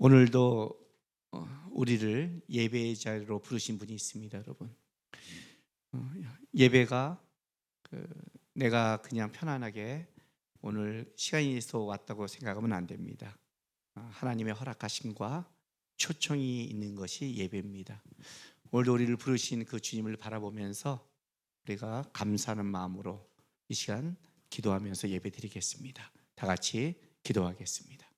오늘도 우리를 예배의 자리로 부르신 분이 있습니다, 여러분. 예배가 내가 그냥 편안하게 오늘 시간이 있어 왔다고 생각하면 안 됩니다. 하나님의 허락하심과 초청이 있는 것이 예배입니다. 오늘도 우리를 부르신 그 주님을 바라보면서 우리가 감사하는 마음으로 이 시간 기도하면서 예배 드리겠습니다. 다 같이 기도하겠습니다.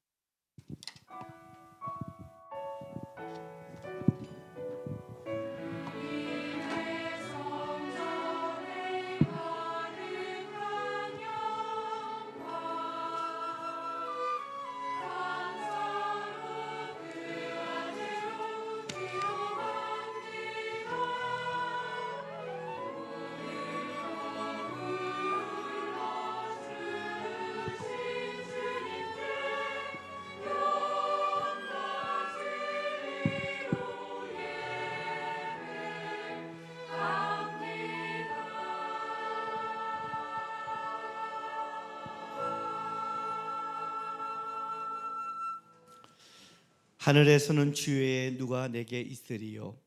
하늘에서는 주 외에 누가 내게 있으리요?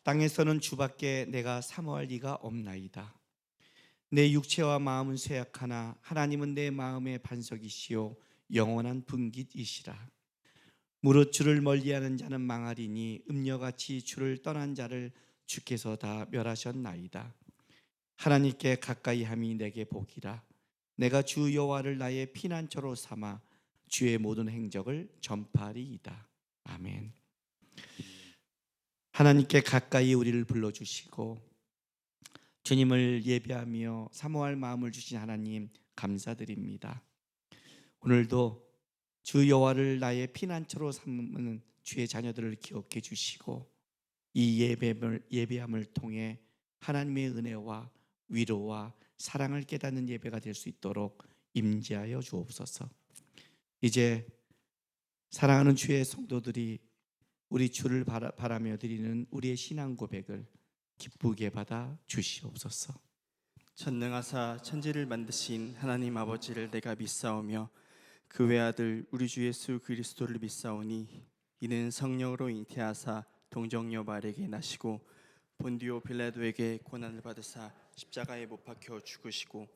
땅에서는 주밖에 내가 사모할 리가 없나이다. 내 육체와 마음은 쇠약하나 하나님은 내 마음의 반석이시요 영원한 분깃이시라. 무릇 주를 멀리하는 자는 망하리니 음녀같이 주를 떠난 자를 주께서 다 멸하셨나이다. 하나님께 가까이함이 내게 복이라. 내가 주 여호와를 나의 피난처로 삼아 주의 모든 행적을 전파하리이다. 아멘. 하나님께 가까이 우리를 불러주시고 주님을 예배하며 사모할 마음을 주신 하나님 감사드립니다. 오늘도 주 여호와를 나의 피난처로 삼는 주의 자녀들을 기억해 주시고 이 예배함을 통해 하나님의 은혜와 위로와 사랑을 깨닫는 예배가 될 수 있도록 임재하여 주옵소서. 이제 사랑하는 주의 성도들이 우리 주를 바라며 드리는 우리의 신앙 고백을 기쁘게 받아 주시옵소서. 전능하사 천지를 만드신 하나님 아버지를 내가 믿사오며 그 외아들 우리 주 예수 그리스도를 믿사오니 이는 성령으로 잉태하사 동정녀 마리아에게 나시고 본디오 빌라도에게 고난을 받으사 십자가에 못 박혀 죽으시고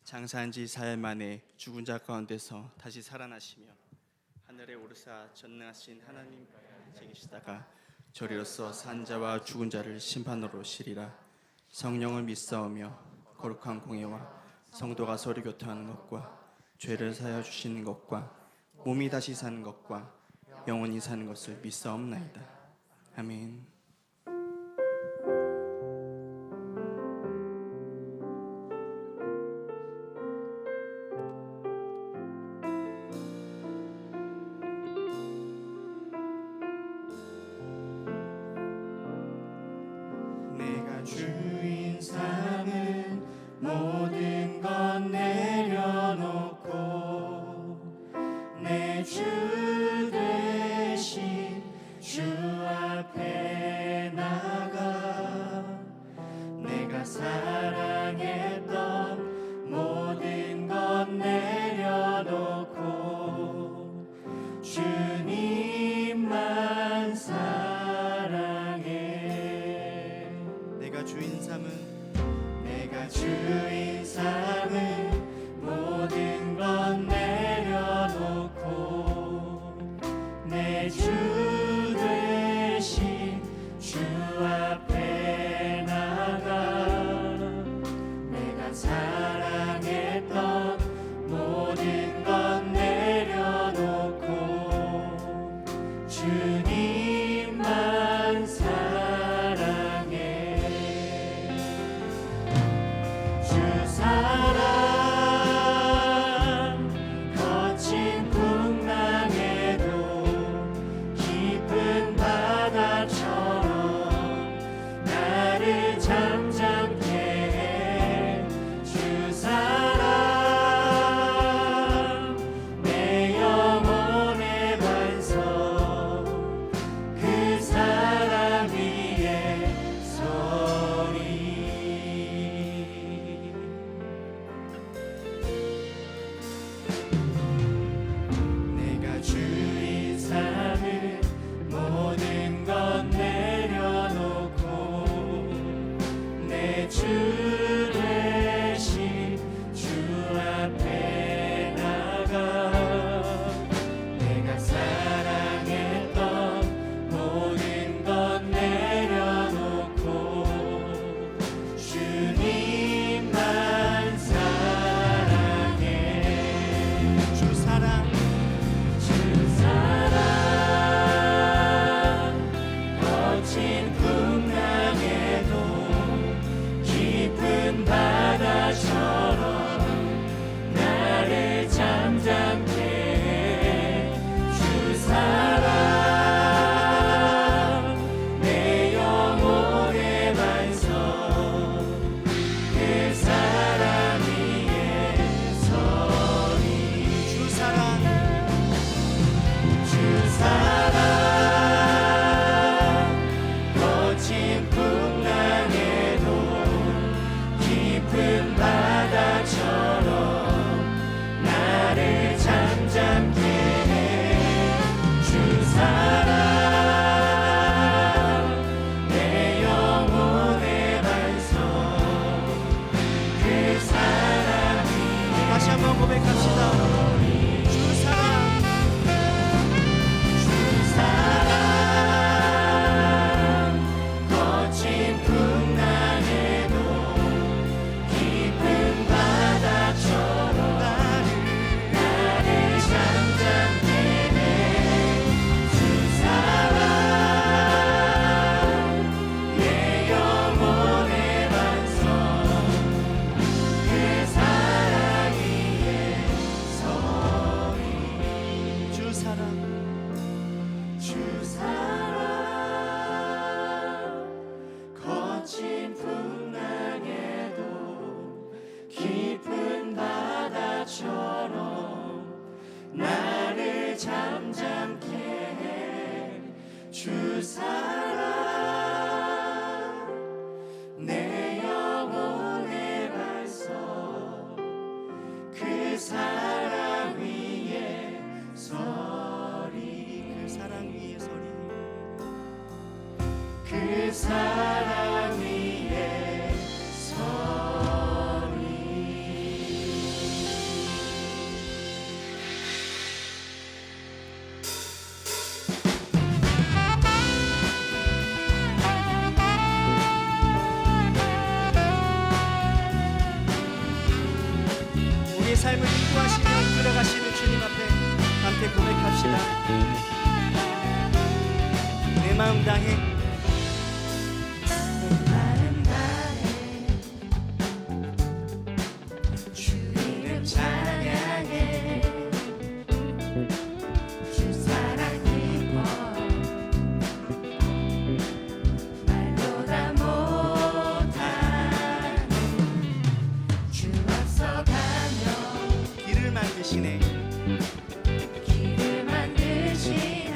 장사한 지 4일 만에 죽은 자 가운데서 다시 살아나시며 하늘에 오르사 전능하신 하나님 계시다가 저리로서 산 자와 죽은 자를 심판으로 오시리라. 성령을 믿사오며 거룩한 공예와 성도가 서로 교통하는 것과 죄를 사하여 주시는 것과 몸이 다시 사는 것과 영원히 사는 것을 믿사옵나이다. 아멘. 주인 삼은 모든 것 내려놓고 내 주 대신 주 앞에 나가 내가 사랑했던 모든 것 내려놓고 주님만 내가 주인 삼은 모든 것 내려놓고 내 주 대신 주 앞에 나가 내가 사랑했던 모든 것 내려놓고 주님만 사랑해. 주 사랑 위에 서리. 우리의 삶을 인도하시며 이끌어가시는 주님 앞에 함께 고백합시다. 내 마음 다해 마음 다해 주 이름 찬양해. 주 사랑 깊어 말로 다 못하네. 주 앞서가며 길을 만드시네. 길을 만드시네.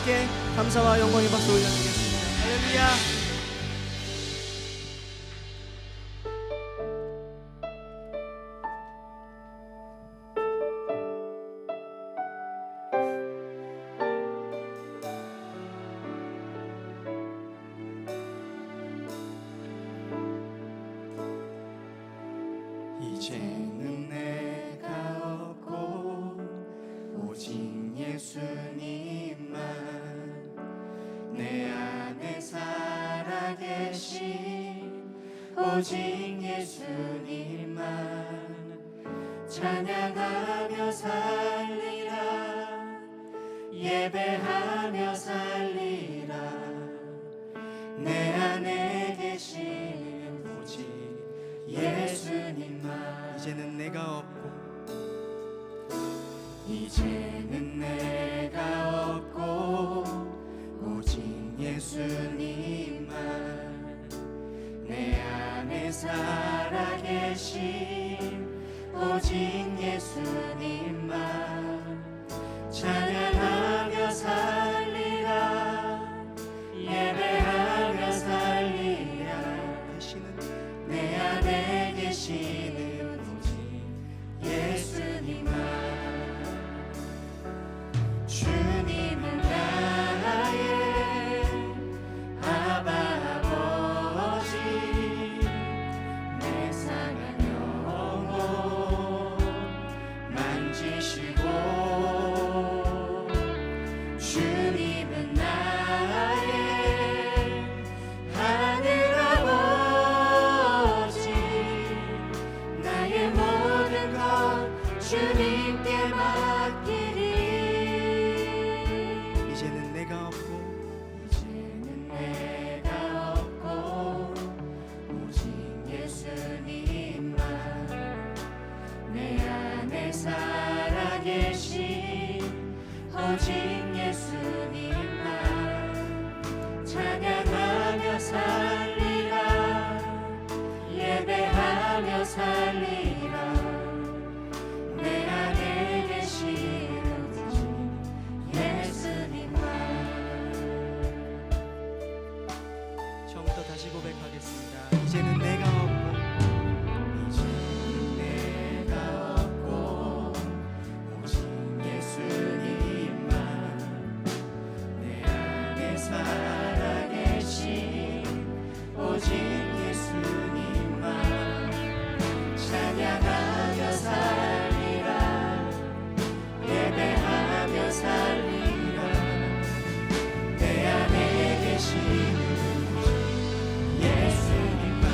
함께 감사와 영광의 박수 올려드리겠습니다. 할렐루야. 이제는 내가 없고 오직 예수님만 내 안에 살아계신 오직 예수님만 찬양하며 살리라 예배하며 살리라 내 안에 계신 오직 예수님만 이제는 내가 없고 이제는 내가 없고 오직 예수님만 내 안에 살아계신 오직 예수님만 찬양하며 살리라 예배하며 살리라 내 안에 계시는 오직 예수님만 주님은 나의 아바 아버지 내 상한 영혼 만지시고 주님은 나의 하늘 아버지 나의 모든 것 주님께 맡기리 이제는 내가 없고 오직 예수님만 내 안에 살아계신 오직 예수님만 찬양하며 살리라 예배하며 살리라 내 안에 계신 오직 예수님만 처음부터 다시 고백하겠습니다. 이제는 내가 없고 오직 예수님만 내 안에 살아계신 오직 예수님만 찬양하며 살리라 예배하며 살리라 내 안에 계신 예수님만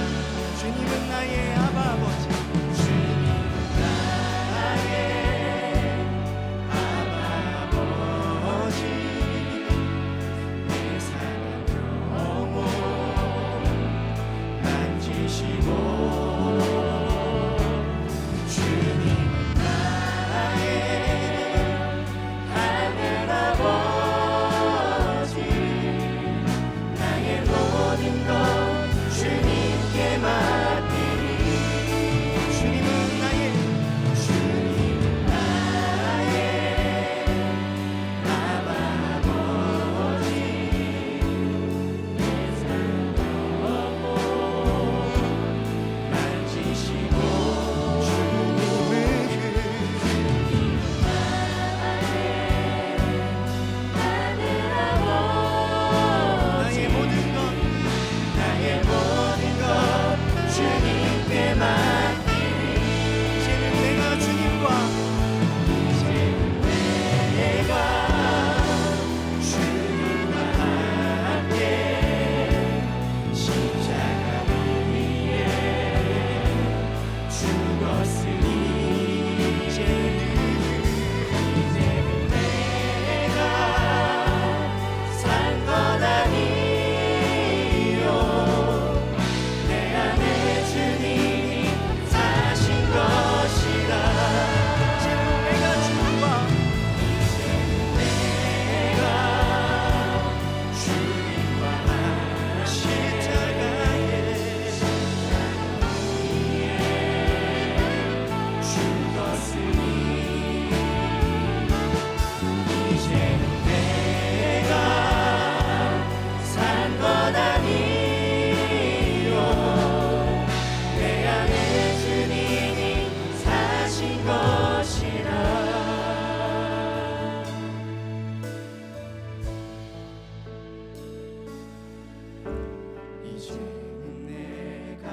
이제는 내가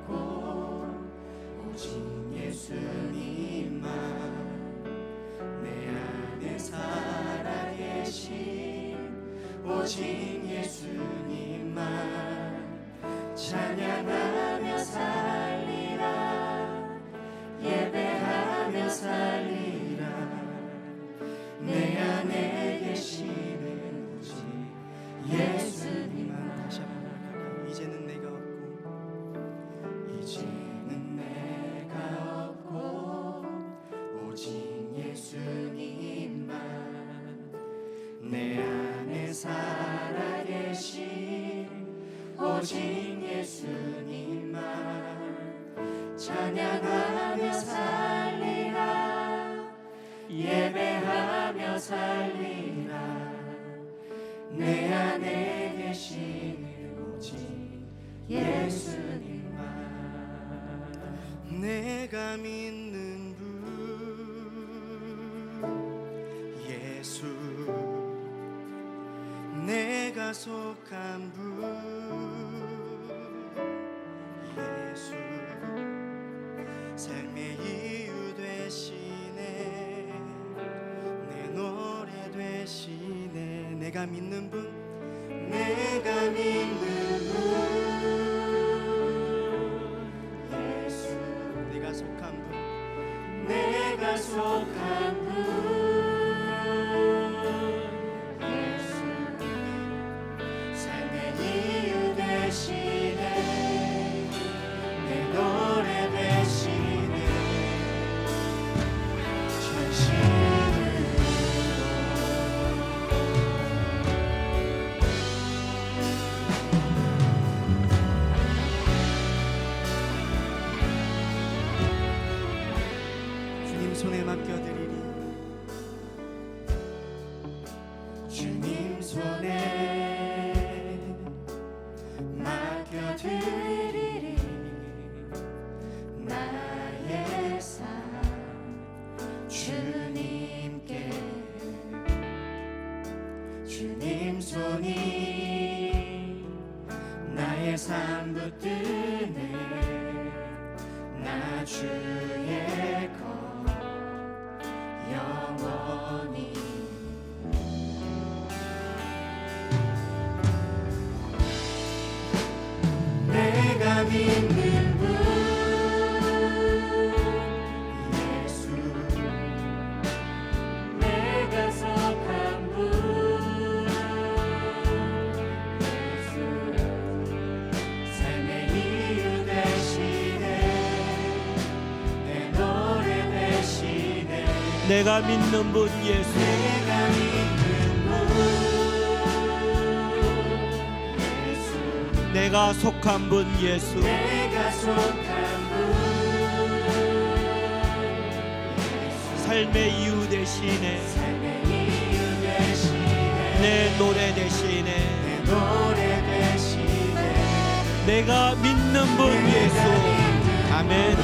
없고 오직 예수님만 내 안에 살아계신 오직 예수님만 찬양하며 살리라 예배하며 살리라 내 안에 계시는 오직 예수님만 다시 한번 할까요? 이제는 내가 없고 이제는 내가 없고 오직 예수님만 내 안에 살아계신 오직 예수님만 찬양하며 살리라 예배하며 살리라 내 안에 계시는 오직 예수님만 내가 믿는 분 예수 내가 속한 분 예수 삶의 이유 되시네 내 노래 되시네 내가 믿는 분 내가 믿는 분 예수 내가 속한 분 내가 속한 분 예수 삶의 이유 되시네 내 노래 되시네 주님 손에 맡겨드리리 주님 손에 맡겨드리리 나의 삶 주님께 주님 손이 나의 삶 붙드네 나 주의 것 영원히 내가 믿는 분 예수 내가 속한 분 예수 삶의 이유 되시네 내 노래 되시네 내가 믿는 분 예수 내가 믿는 분 예수 내가 속한 분 예수 내가 속한 분 삶의 이유 되시네 삶의 이유 되시네 내 노래 되시네 내 노래 되시네 내가 믿는 분 예수 아멘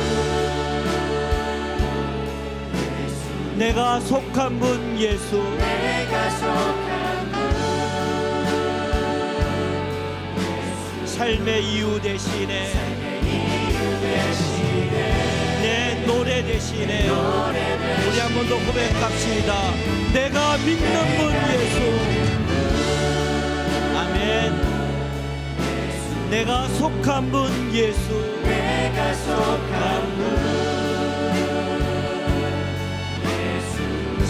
내가 속한 분 예수 내가 속한 분 삶의 이유 되시네 삶의 이유 되시네 내 노래 되시네 노래 되시네 우리 한 번 더 고백합시다 내가 믿는 분 예수 아멘 내가 속한 분 예수 내가 속한 분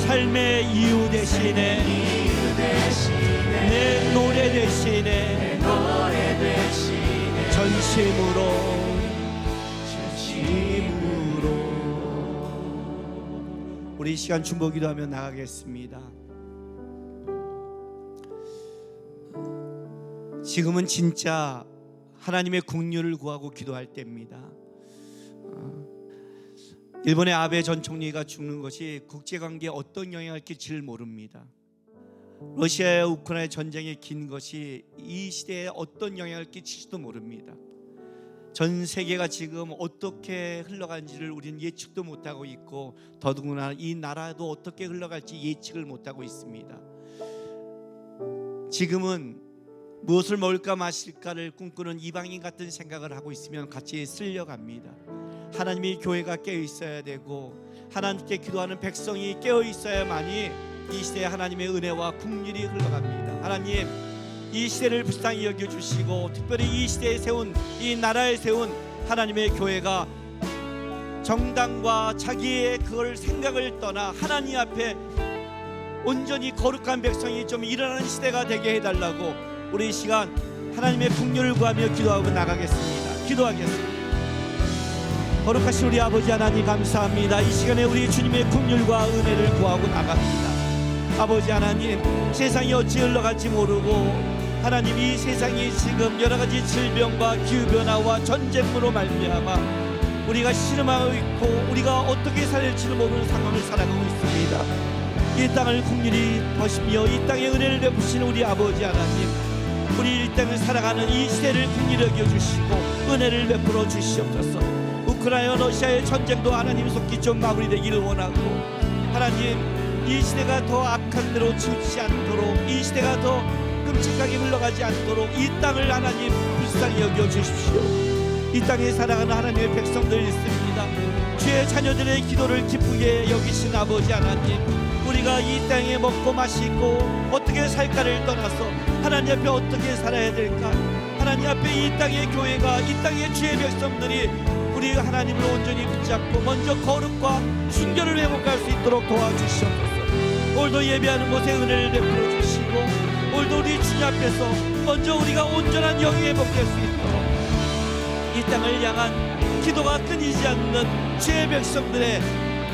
삶의 이유 되시네 이유 되시네 내 노래 되시네 노래 되시네 전심으로 우리 이 시간 중보 기도하며 나가겠습니다. 지금은 진짜 하나님의 긍휼을 구하고 기도할 때입니다. 일본의 아베 전 총리가 죽는 것이 국제관계에 어떤 영향을 끼칠지 모릅니다. 러시아와 우크라이나 전쟁이 긴 것이 이 시대에 어떤 영향을 끼칠지도 모릅니다. 전 세계가 지금 어떻게 흘러가는지를 우리는 예측도 못하고 있고 더더구나 이 나라도 어떻게 흘러갈지 예측을 못하고 있습니다. 지금은 무엇을 먹을까 마실까를 꿈꾸는 이방인 같은 생각을 하고 있으면 같이 쓸려갑니다. 하나님의 교회가 깨어 있어야 되고 하나님께 기도하는 백성이 깨어 있어야만이 이 시대에 하나님의 은혜와 긍휼이 흘러갑니다. 하나님, 이 시대를 불쌍히 여겨주시고 특별히 이 시대에 세운, 이 나라에 세운 하나님의 교회가 정당과 자기의 그걸 생각을 떠나 하나님 앞에 온전히 거룩한 백성이 좀 일어나는 시대가 되게 해달라고 우리 이 시간 하나님의 긍휼을 구하며 기도하고 나가겠습니다. 기도하겠습니다. 거룩하신 우리 아버지 하나님 감사합니다. 이 시간에 우리 주님의 긍휼과 은혜를 구하고 나갑니다. 아버지 하나님, 세상이 어찌 흘러갈지 모르고 하나님, 이 세상이 지금 여러 가지 질병과 기후변화와 전쟁으로 말미암아 우리가 씨름하고 있고 우리가 어떻게 살릴지를 모르는 상황을 살아가고 있습니다. 이 땅을 긍휼히 보시며 이 땅에 은혜를 베푸시는 우리 아버지 하나님, 우리 이 땅을 살아가는 이 시대를 긍휼히 여겨주시고 은혜를 베풀어 주시옵소서. 우크라이나 러시아의 전쟁도 하나님 속히 좀 마무리되기를 원하고 하나님, 이 시대가 더 악한 대로 치우치지 않도록, 이 시대가 더 끔찍하게 흘러가지 않도록 이 땅을 하나님 불쌍히 여겨주십시오. 이 땅에 살아가는 하나님의 백성들 있습니다. 주의 자녀들의 기도를 기쁘게 여기신 아버지 하나님, 우리가 이 땅에 먹고 마시고 어떻게 살까를 떠나서 하나님 앞에 어떻게 살아야 될까, 하나님 앞에 이 땅의 교회가, 이 땅의 주의 백성들이 우리 하나님을 온전히 붙잡고 먼저 거룩과 순결을 회복할 수 있도록 도와주시옵소서. 오늘도 예배하는 곳에 은혜를 베풀어 주시고 오늘도 우리 주님 앞에서 먼저 우리가 온전한 영이 회복될 수 있도록 이 땅을 향한 기도가 끊이지 않는 주의 백성들의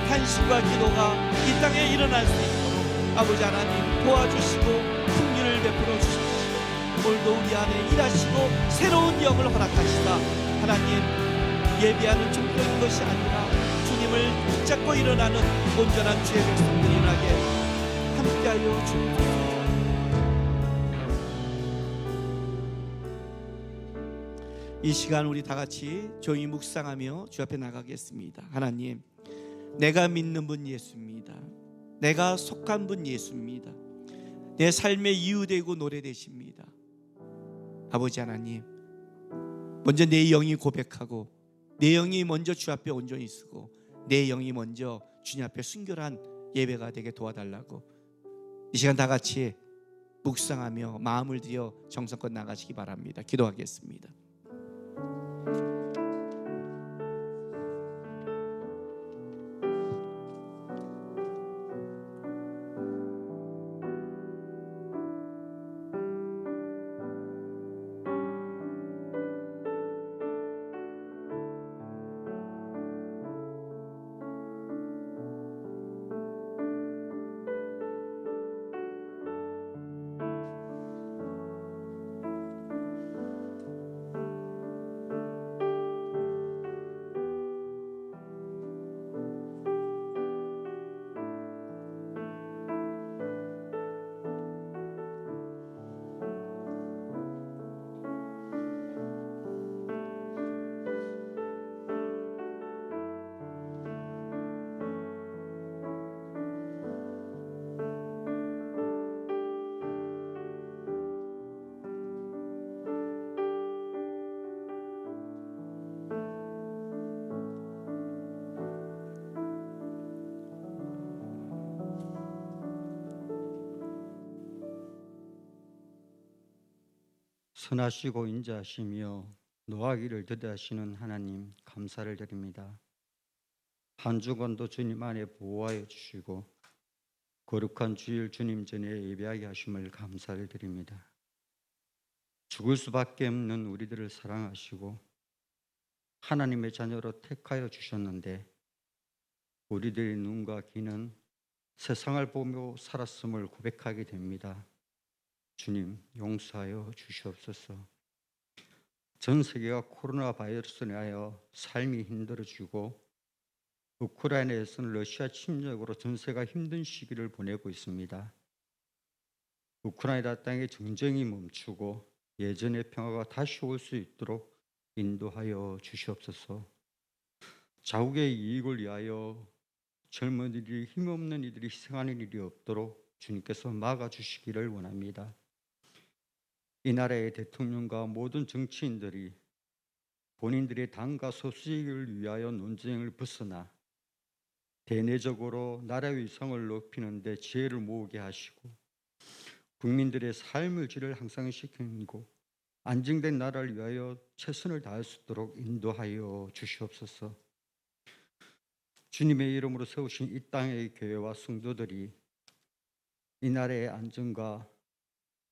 탄식과 기도가 이 땅에 일어날 수 있도록 아버지 하나님 도와주시고 긍휼을 베풀어 주십시오. 오늘도 우리 안에 일하시고 새로운 영을 허락하시다. 하나님, 예비하는 정도인 것이 아니라 주님을 붙잡고 일어나는 온전한 주의 백성들이 일어나게 함께하여 주옵소서. 이 시간 우리 다 같이 조용히 묵상하며 주 앞에 나가겠습니다. 하나님, 내가 믿는 분 예수입니다. 내가 속한 분 예수입니다. 내 삶의 이유 되고 노래 되십니다. 아버지 하나님, 먼저 내 영이 고백하고 내 영이 먼저 주 앞에 온전히 쓰고 내 영이 먼저 주님 앞에 순결한 예배가 되게 도와달라고 이 시간 다 같이 묵상하며 마음을 들여 정성껏 나가시기 바랍니다. 기도하겠습니다. 선하시고 인자하시며 노하기를 더디하시는 하나님 감사를 드립니다. 한 주간도 주님 안에 보호하여 주시고 거룩한 주일 주님 전에 예배하게 하심을 감사를 드립니다. 죽을 수밖에 없는 우리들을 사랑하시고 하나님의 자녀로 택하여 주셨는데 우리들의 눈과 귀는 세상을 보며 살았음을 고백하게 됩니다. 주님 용서하여 주시옵소서. 전 세계가 코로나 바이러스로 인하여 삶이 힘들어지고 우크라이나에서는 러시아 침략으로 전세가 힘든 시기를 보내고 있습니다. 우크라이나 땅의 전쟁이 멈추고 예전의 평화가 다시 올 수 있도록 인도하여 주시옵소서. 자국의 이익을 위하여 젊은이들이 힘없는 이들이 희생하는 일이 없도록 주님께서 막아주시기를 원합니다. 이 나라의 대통령과 모든 정치인들이 본인들의 당과 소수익을 위하여 논쟁을 벗어나 대내적으로 나라의 위상을 높이는 데 지혜를 모으게 하시고 국민들의 삶의 질을 향상시키고 안정된 나라를 위하여 최선을 다할 수 있도록 인도하여 주시옵소서. 주님의 이름으로 세우신 이 땅의 교회와 성도들이 이 나라의 안정과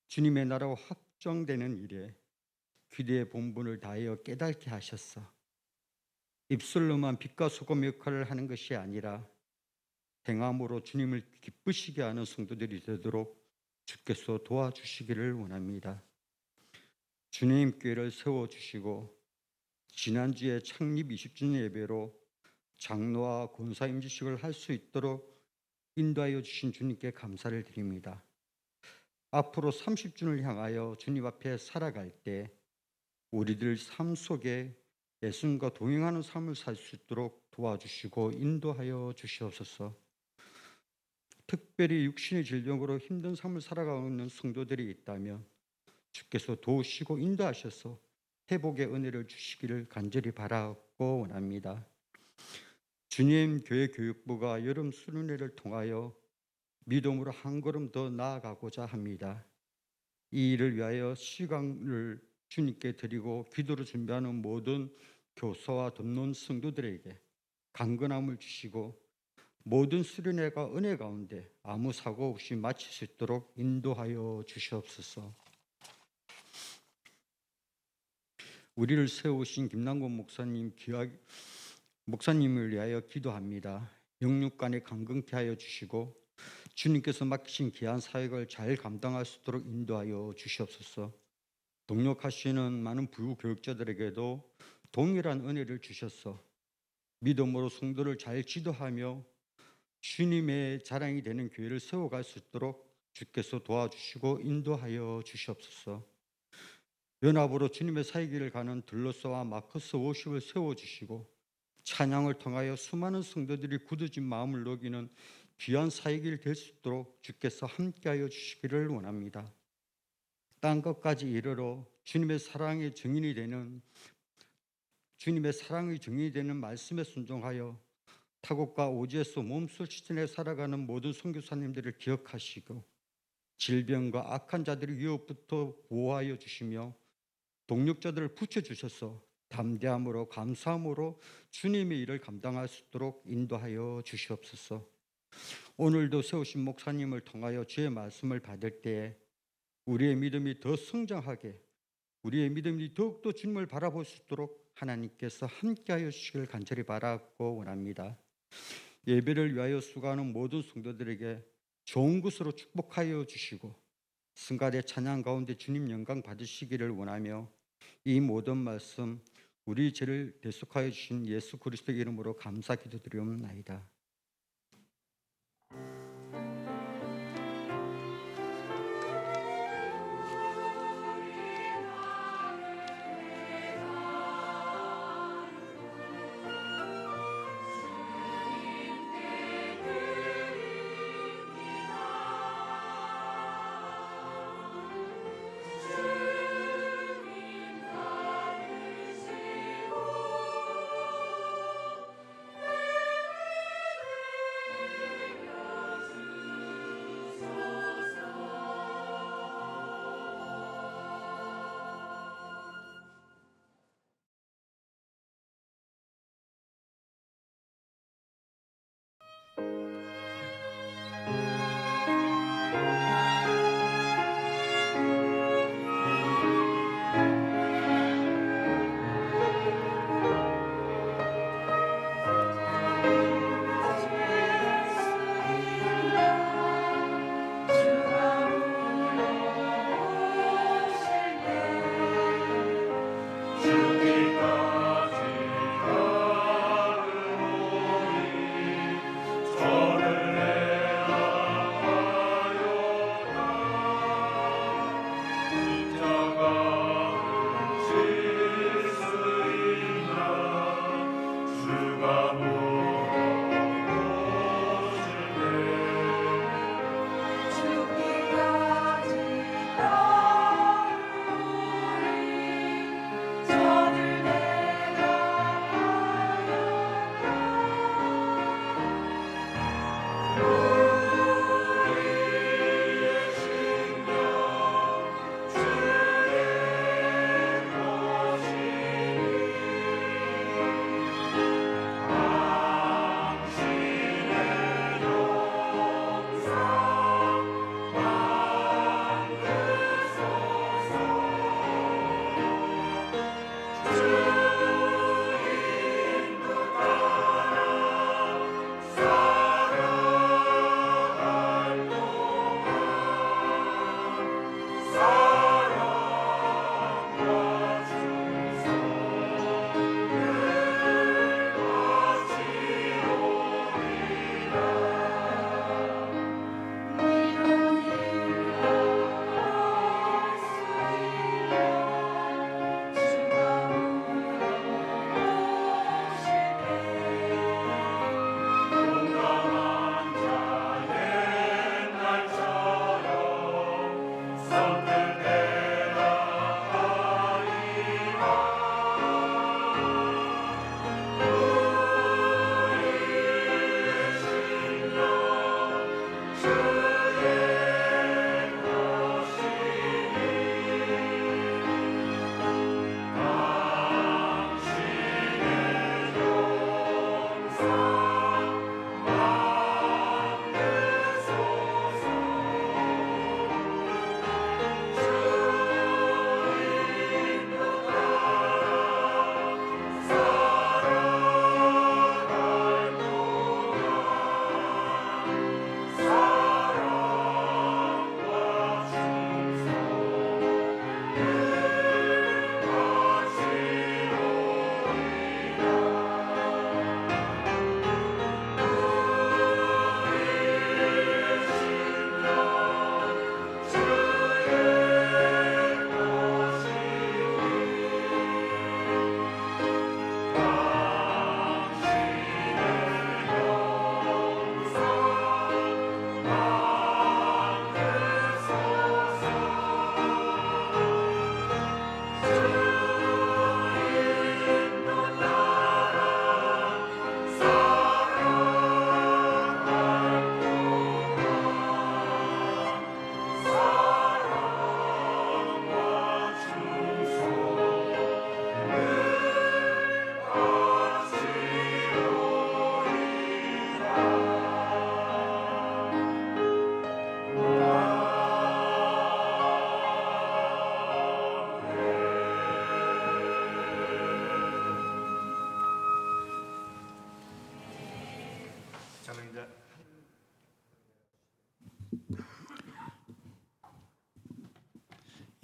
주님의 나라가 확정되는 일에 기대의 본분을 다하여 깨닫게 하셔서 입술로만 빛과 소금 역할을 하는 것이 아니라 행함으로 주님을 기쁘시게 하는 성도들이 되도록 주께서 도와주시기를 원합니다. 주님 교회를 세워주시고 지난주에 창립 20주년 예배로 장로와 권사 임직식을 할 수 있도록 인도하여 주신 주님께 감사를 드립니다. 앞으로 30주년을 향하여 주님 앞에 살아갈 때 우리들 삶 속에 예수님과 동행하는 삶을 살 수 있도록 도와주시고 인도하여 주시옵소서. 특별히 육신의 질병으로 힘든 삶을 살아가고 있는 성도들이 있다면 주께서 도우시고 인도하셔서 회복의 은혜를 주시기를 간절히 바라고 원합니다. 주님 교회 교육부가 여름 수련회를 통하여 믿음으로 한 걸음 더 나아가고자 합니다. 이 일을 위하여 시간을 주님께 드리고 기도를 준비하는 모든 교사와 돕는 성도들에게 강건함을 주시고 모든 수련회가 은혜 가운데 아무 사고 없이 마칠 수 있도록 인도하여 주시옵소서. 우리를 세우신 김남곤 목사님을 위하여 기도합니다. 영육간에 강건케 하여 주시고 주님께서 맡기신 귀한 사역을 잘 감당할 수 있도록 인도하여 주시옵소서. 동력하시는 많은 부교육자들에게도 동일한 은혜를 주셔서 믿음으로 성도를 잘 지도하며 주님의 자랑이 되는 교회를 세워갈 수 있도록 주께서 도와주시고 인도하여 주시옵소서. 연합으로 주님의 사역을 가는 들로서와 마커스 워십을 세워주시고 찬양을 통하여 수많은 성도들이 굳어진 마음을 녹이는 귀한 사역이 될 수 있도록 주께서 함께하여 주시기를 원합니다. 땅 끝까지 이르러 주님의 사랑의 증인이 되는 말씀에 순종하여 타국과 오지에서 몸소 실천해 살아가는 모든 선교사님들을 기억하시고 질병과 악한 자들의 위협부터 보호하여 주시며 동력자들을 붙여주셔서 담대함으로 감사함으로 주님의 일을 감당할 수 있도록 인도하여 주시옵소서. 오늘도 세우신 목사님을 통하여 주의 말씀을 받을 때에 우리의 믿음이 더 성장하게 우리의 믿음이 더욱더 주님을 바라볼 수 있도록 하나님께서 함께하여 주시길 간절히 바라고 원합니다. 예배를 위하여 수고하는 모든 성도들에게 좋은 것으로 축복하여 주시고 승가대 찬양 가운데 주님 영광 받으시기를 원하며 이 모든 말씀 우리 죄를 대속하여 주신 예수 그리스도의 이름으로 감사 기도드리옵나이다.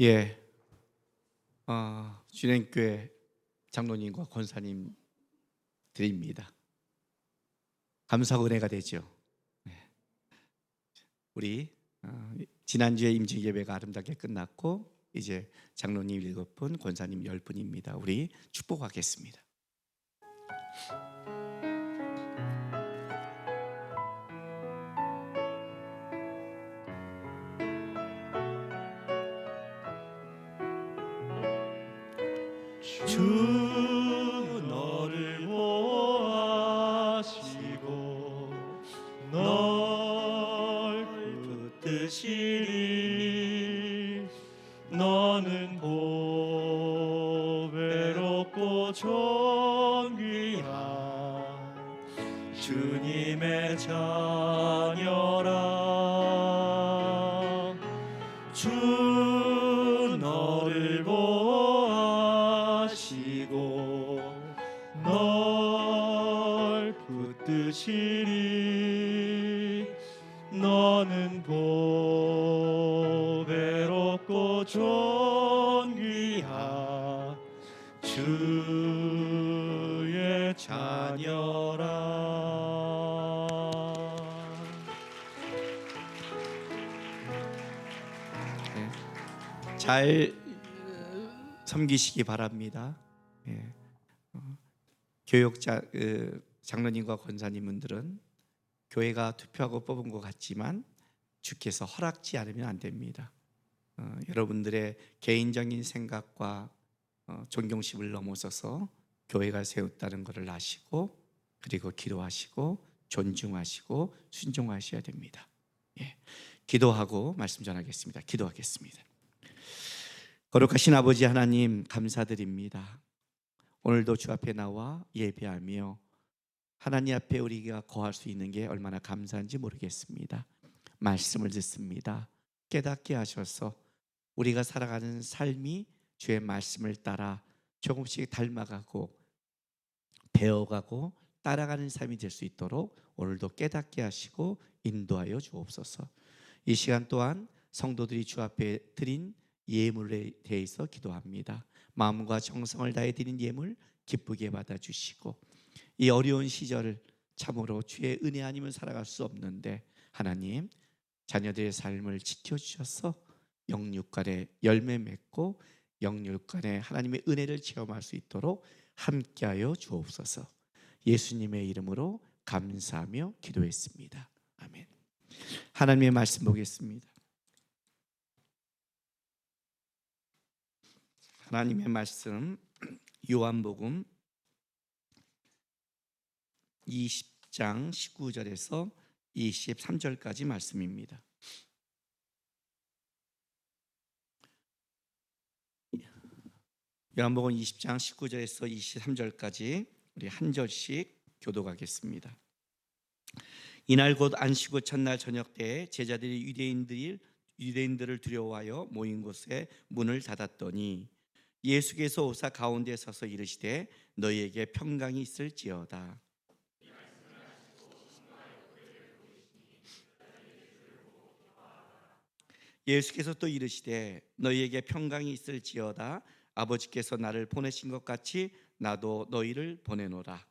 예, 준행교회 장로님과 권사님 드립니다. 감사와 은혜가 되죠. 우리 지난주에 임직 예배가 아름답게 끝났고 이제 장로님 7분, 권사님 10분입니다. 우리 축복하겠습니다. 주 너를 보아시고 널 붙드시리. 너는 보배롭고 존귀한 주님의 자녀라. 주 너를 보아시고 널 붙드시리. 너는 보배롭고 존귀한 주의 자녀라. 잘 섬기시기 바랍니다. 교역자 장로님과 권사님분들은 교회가 투표하고 뽑은 것 같지만 주께서 허락지 않으면 안 됩니다. 여러분들의 개인적인 생각과 존경심을 넘어서서 교회가 세웠다는 것을 아시고 그리고 기도하시고 존중하시고 순종하셔야 됩니다. 기도하고 말씀 전하겠습니다. 기도하겠습니다. 거룩하신 아버지 하나님 감사드립니다. 오늘도 주 앞에 나와 예배하며 하나님 앞에 우리가 거할 수 있는 게 얼마나 감사한지 모르겠습니다. 말씀을 듣습니다. 깨닫게 하셔서 우리가 살아가는 삶이 주의 말씀을 따라 조금씩 닮아가고 배워가고 따라가는 삶이 될 수 있도록 오늘도 깨닫게 하시고 인도하여 주옵소서. 이 시간 또한 성도들이 주 앞에 드린 예물에 대해서 기도합니다. 마음과 정성을 다해 드린 예물 기쁘게 받아주시고 이 어려운 시절을 참으로 주의 은혜 아니면 살아갈 수 없는데 하나님 자녀들의 삶을 지켜주셔서 영육간에 열매 맺고 영육간에 하나님의 은혜를 체험할 수 있도록 함께하여 주옵소서. 예수님의 이름으로 감사하며 기도했습니다. 아멘. 하나님의 말씀 보겠습니다. 하나님의 말씀 요한복음 20장 19절에서 23절까지 말씀입니다. 요한복음 20장 19절에서 23절까지 우리 한 절씩 교독하겠습니다. 이날 곧 안식 후 첫날 저녁 때에 제자들이 유대인들을 두려워하여 모인 곳에 문을 닫았더니 예수께서 오사 가운데 서서 이르시되 너희에게 평강이 있을지어다. 예수께서 또 이르시되 너희에게 평강이 있을지어다. 아버지께서 나를 보내신 것 같이 나도 너희를 보내노라.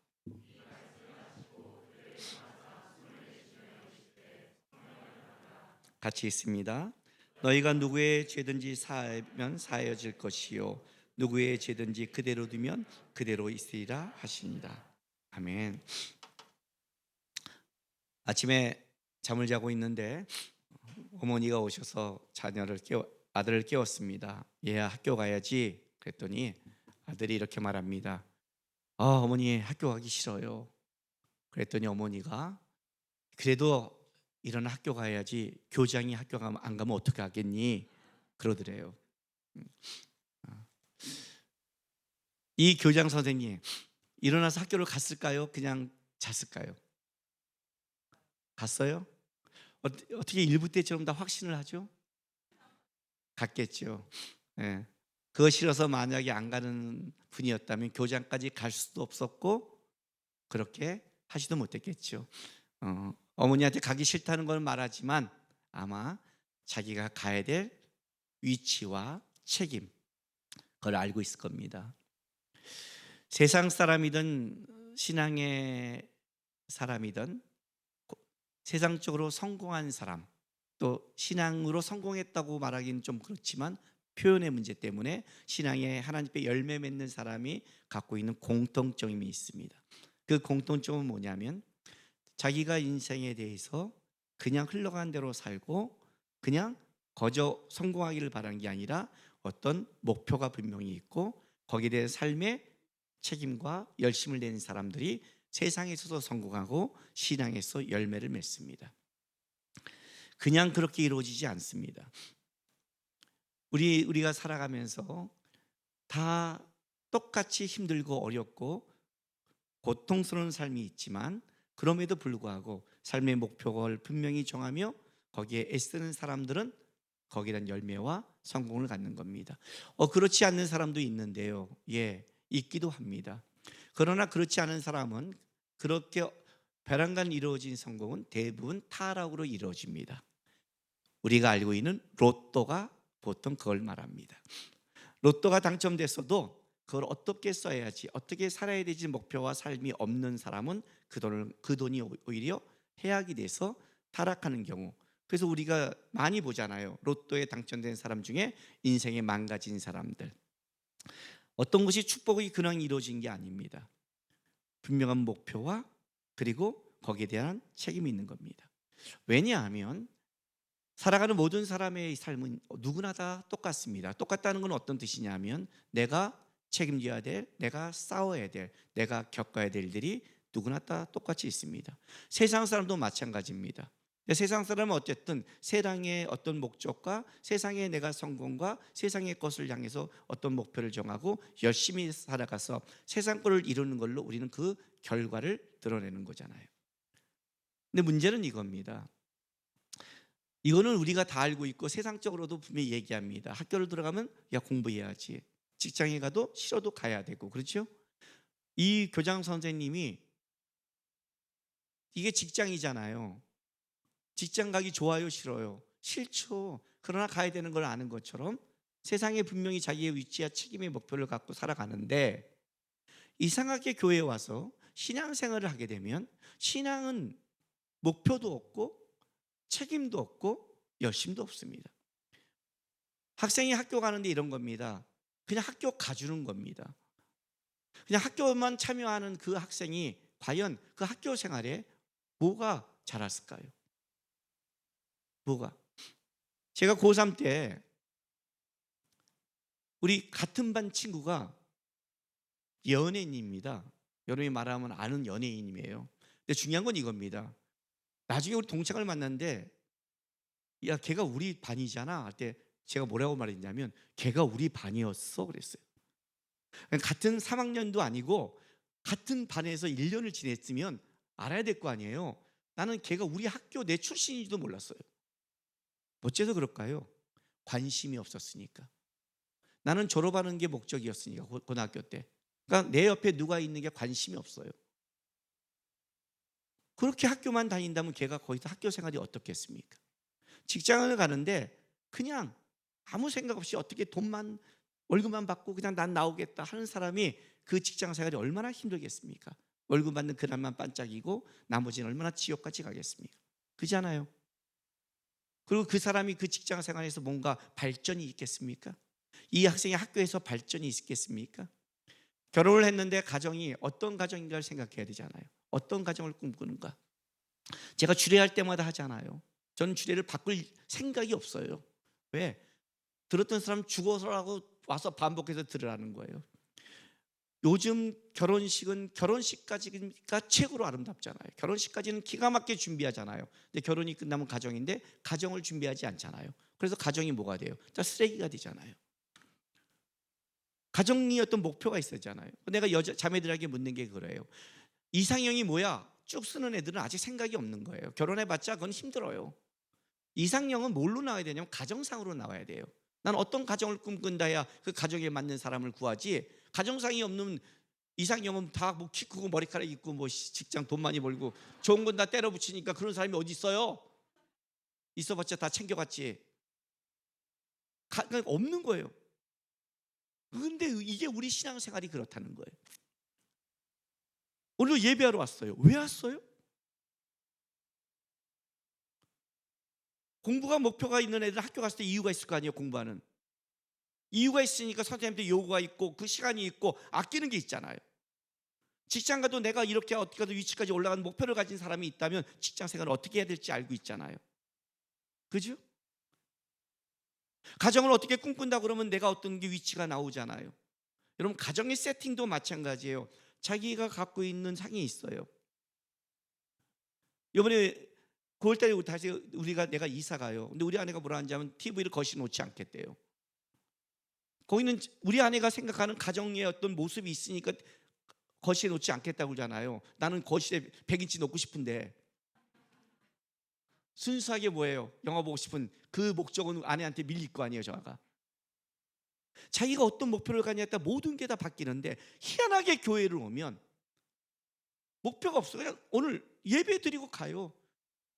같이 있습니다. 너희가 누구의 죄든지 사하면 사하여질 것이요 누구의 죄든지 그대로 두면 그대로 있으리라 하시니라. 아멘. 아침에 잠을 자고 있는데 어머니가 오셔서 아들을 깨웠습니다. 얘야 학교 가야지. 그랬더니 아들이 이렇게 말합니다. 어머니 학교 가기 싫어요. 그랬더니 어머니가 그래도 일어나 학교 가야지. 교장이 학교 안 가면 어떻게 하겠니? 그러더래요. 이 교장 선생님 일어나서 학교를 갔을까요? 그냥 잤을까요? 갔어요? 어떻게 일부 때처럼 다 확신을 하죠? 갔겠죠. 예. 그거 싫어서 만약에 안 가는 분이었다면 교장까지 갈 수도 없었고 그렇게 하지도 못했겠죠. 어머니한테 가기 싫다는 걸 말하지만 아마 자기가 가야 될 위치와 책임 그걸 알고 있을 겁니다. 세상 사람이든 신앙의 사람이든 세상적으로 성공한 사람 또 신앙으로 성공했다고 말하기는 좀 그렇지만 표현의 문제 때문에 신앙에 하나님께 열매 맺는 사람이 갖고 있는 공통점이 있습니다. 그 공통점은 뭐냐면 자기가 인생에 대해서 그냥 흘러간 대로 살고 그냥 거저 성공하기를 바라는 게 아니라 어떤 목표가 분명히 있고 거기에 대한 삶의 책임과 열심을 내는 사람들이 세상에서도 성공하고 신앙에서 열매를 맺습니다. 그냥 그렇게 이루어지지 않습니다. 우리가 살아가면서 다 똑같이 힘들고 어렵고 고통스러운 삶이 있지만 그럼에도 불구하고 삶의 목표를 분명히 정하며 거기에 애쓰는 사람들은 거기에 대한 열매와 성공을 갖는 겁니다. 그렇지 않는 사람도 있는데요. 예, 있기도 합니다. 그러나 그렇지 않은 사람은 그렇게 벼랑간 이루어진 성공은 대부분 타락으로 이루어집니다. 우리가 알고 있는 로또가 보통 그걸 말합니다. 로또가 당첨됐어도 그걸 어떻게 써야지, 어떻게 살아야 되지 목표와 삶이 없는 사람은 그 돈이 오히려 해악이 돼서 타락하는 경우. 그래서 우리가 많이 보잖아요. 로또에 당첨된 사람 중에 인생이 망가진 사람들. 어떤 것이 축복이 그냥 이루어진 게 아닙니다. 분명한 목표와 그리고 거기에 대한 책임이 있는 겁니다. 왜냐하면 살아가는 모든 사람의 삶은 누구나 다 똑같습니다. 똑같다는 건 어떤 뜻이냐면 내가 책임져야 될, 내가 싸워야 될, 내가 겪어야 될 일들이 누구나 다 똑같이 있습니다. 세상 사람도 마찬가지입니다. 세상 사람은 어쨌든 세상의 어떤 목적과 세상의 내가 성공과 세상의 것을 향해서 어떤 목표를 정하고 열심히 살아가서 세상 것을 이루는 걸로 우리는 그 결과를 드러내는 거잖아요. 근데 문제는 이겁니다. 이거는 우리가 다 알고 있고 세상적으로도 분명히 얘기합니다. 학교를 들어가면 야 공부해야지. 직장에 가도 싫어도 가야 되고 그렇죠? 이 교장 선생님이 이게 직장이잖아요. 직장 가기 좋아요 싫어요? 싫죠. 그러나 가야 되는 걸 아는 것처럼 세상에 분명히 자기의 위치와 책임의 목표를 갖고 살아가는데 이상하게 교회에 와서 신앙생활을 하게 되면 신앙은 목표도 없고 책임도 없고 열심도 없습니다. 학생이 학교 가는데 이런 겁니다. 그냥 학교 가주는 겁니다. 그냥 학교만 참여하는 그 학생이 과연 그 학교 생활에 뭐가 자랐을까요? 뭐가? 제가 고3 때 우리 같은 반 친구가 연예인입니다. 여러분이 말하면 아는 연예인이에요. 근데 중요한 건 이겁니다. 나중에 우리 동창을 만났는데 야 걔가 우리 반이잖아 할 때 제가 뭐라고 말했냐면 걔가 우리 반이었어 그랬어요. 같은 3학년도 아니고 같은 반에서 1년을 지냈으면 알아야 될 거 아니에요. 나는 걔가 우리 학교 내 출신인지도 몰랐어요. 어째서 그럴까요? 관심이 없었으니까. 나는 졸업하는 게 목적이었으니까 고등학교 때. 그러니까 내 옆에 누가 있는 게 관심이 없어요. 그렇게 학교만 다닌다면 걔가 거기서 학교 생활이 어떻겠습니까? 직장을 가는데 그냥 아무 생각 없이 어떻게 돈만 월급만 받고 그냥 난 나오겠다 하는 사람이 그 직장 생활이 얼마나 힘들겠습니까? 월급 받는 그날만 반짝이고 나머지는 얼마나 지옥까지 가겠습니까? 그렇잖아요. 그리고 그 사람이 그 직장 생활에서 뭔가 발전이 있겠습니까? 이 학생이 학교에서 발전이 있겠습니까? 결혼을 했는데 가정이 어떤 가정인가를 생각해야 되잖아요. 어떤 가정을 꿈꾸는가? 제가 주례할 때마다 하잖아요. 저는 주례를 바꿀 생각이 없어요. 왜? 들었던 사람 죽어서라고 와서 반복해서 들으라는 거예요. 요즘 결혼식은 결혼식까지가 최고로 아름답잖아요. 결혼식까지는 기가 막히게 준비하잖아요. 근데 결혼이 끝나면 가정인데 가정을 준비하지 않잖아요. 그래서 가정이 뭐가 돼요? 다 쓰레기가 되잖아요. 가정이 어떤 목표가 있었잖아요. 내가 자매들에게 묻는 게 그래요. 이상형이 뭐야? 쭉 쓰는 애들은 아직 생각이 없는 거예요. 결혼해봤자 그건 힘들어요. 이상형은 뭘로 나와야 되냐면 가정상으로 나와야 돼요. 난 어떤 가정을 꿈꾼다 해야 그 가정에 맞는 사람을 구하지, 가정상이 없는 이상형은 다 뭐 키 크고 머리카락 있고 뭐 직장 돈 많이 벌고 좋은 건 다 때려 붙이니까 그런 사람이 어디 있어요? 있어봤자 다 챙겨갔지. 그러니까 없는 거예요. 그런데 이게 우리 신앙생활이 그렇다는 거예요. 오늘 예배하러 왔어요. 왜 왔어요? 공부가 목표가 있는 애들 학교 갔을 때 이유가 있을 거 아니에요. 공부하는 이유가 있으니까 선생님한테 요구가 있고 그 시간이 있고 아끼는 게 있잖아요. 직장 가도 내가 이렇게 어떻게 해도 위치까지 올라가는 목표를 가진 사람이 있다면 직장 생활을 어떻게 해야 될지 알고 있잖아요. 그죠? 가정을 어떻게 꿈꾼다 그러면 내가 어떤 게 위치가 나오잖아요. 여러분 가정의 세팅도 마찬가지예요. 자기가 갖고 있는 상이 있어요. 이번에 9월달에 다시 내가 이사 가요. 근데 우리 아내가 뭐라 하냐면 TV를 거실에 놓지 않겠대요. 거기는 우리 아내가 생각하는 가정의 어떤 모습이 있으니까 거실에 놓지 않겠다고 그러잖아요. 나는 거실에 100인치 놓고 싶은데 순수하게 뭐예요? 영화 보고 싶은 그 목적은 아내한테 밀릴 거 아니에요. 저가 자기가 어떤 목표를 가냐에 따라 모든 게 다 바뀌는데 희한하게 교회를 오면 목표가 없어. 그냥 오늘 예배 드리고 가요.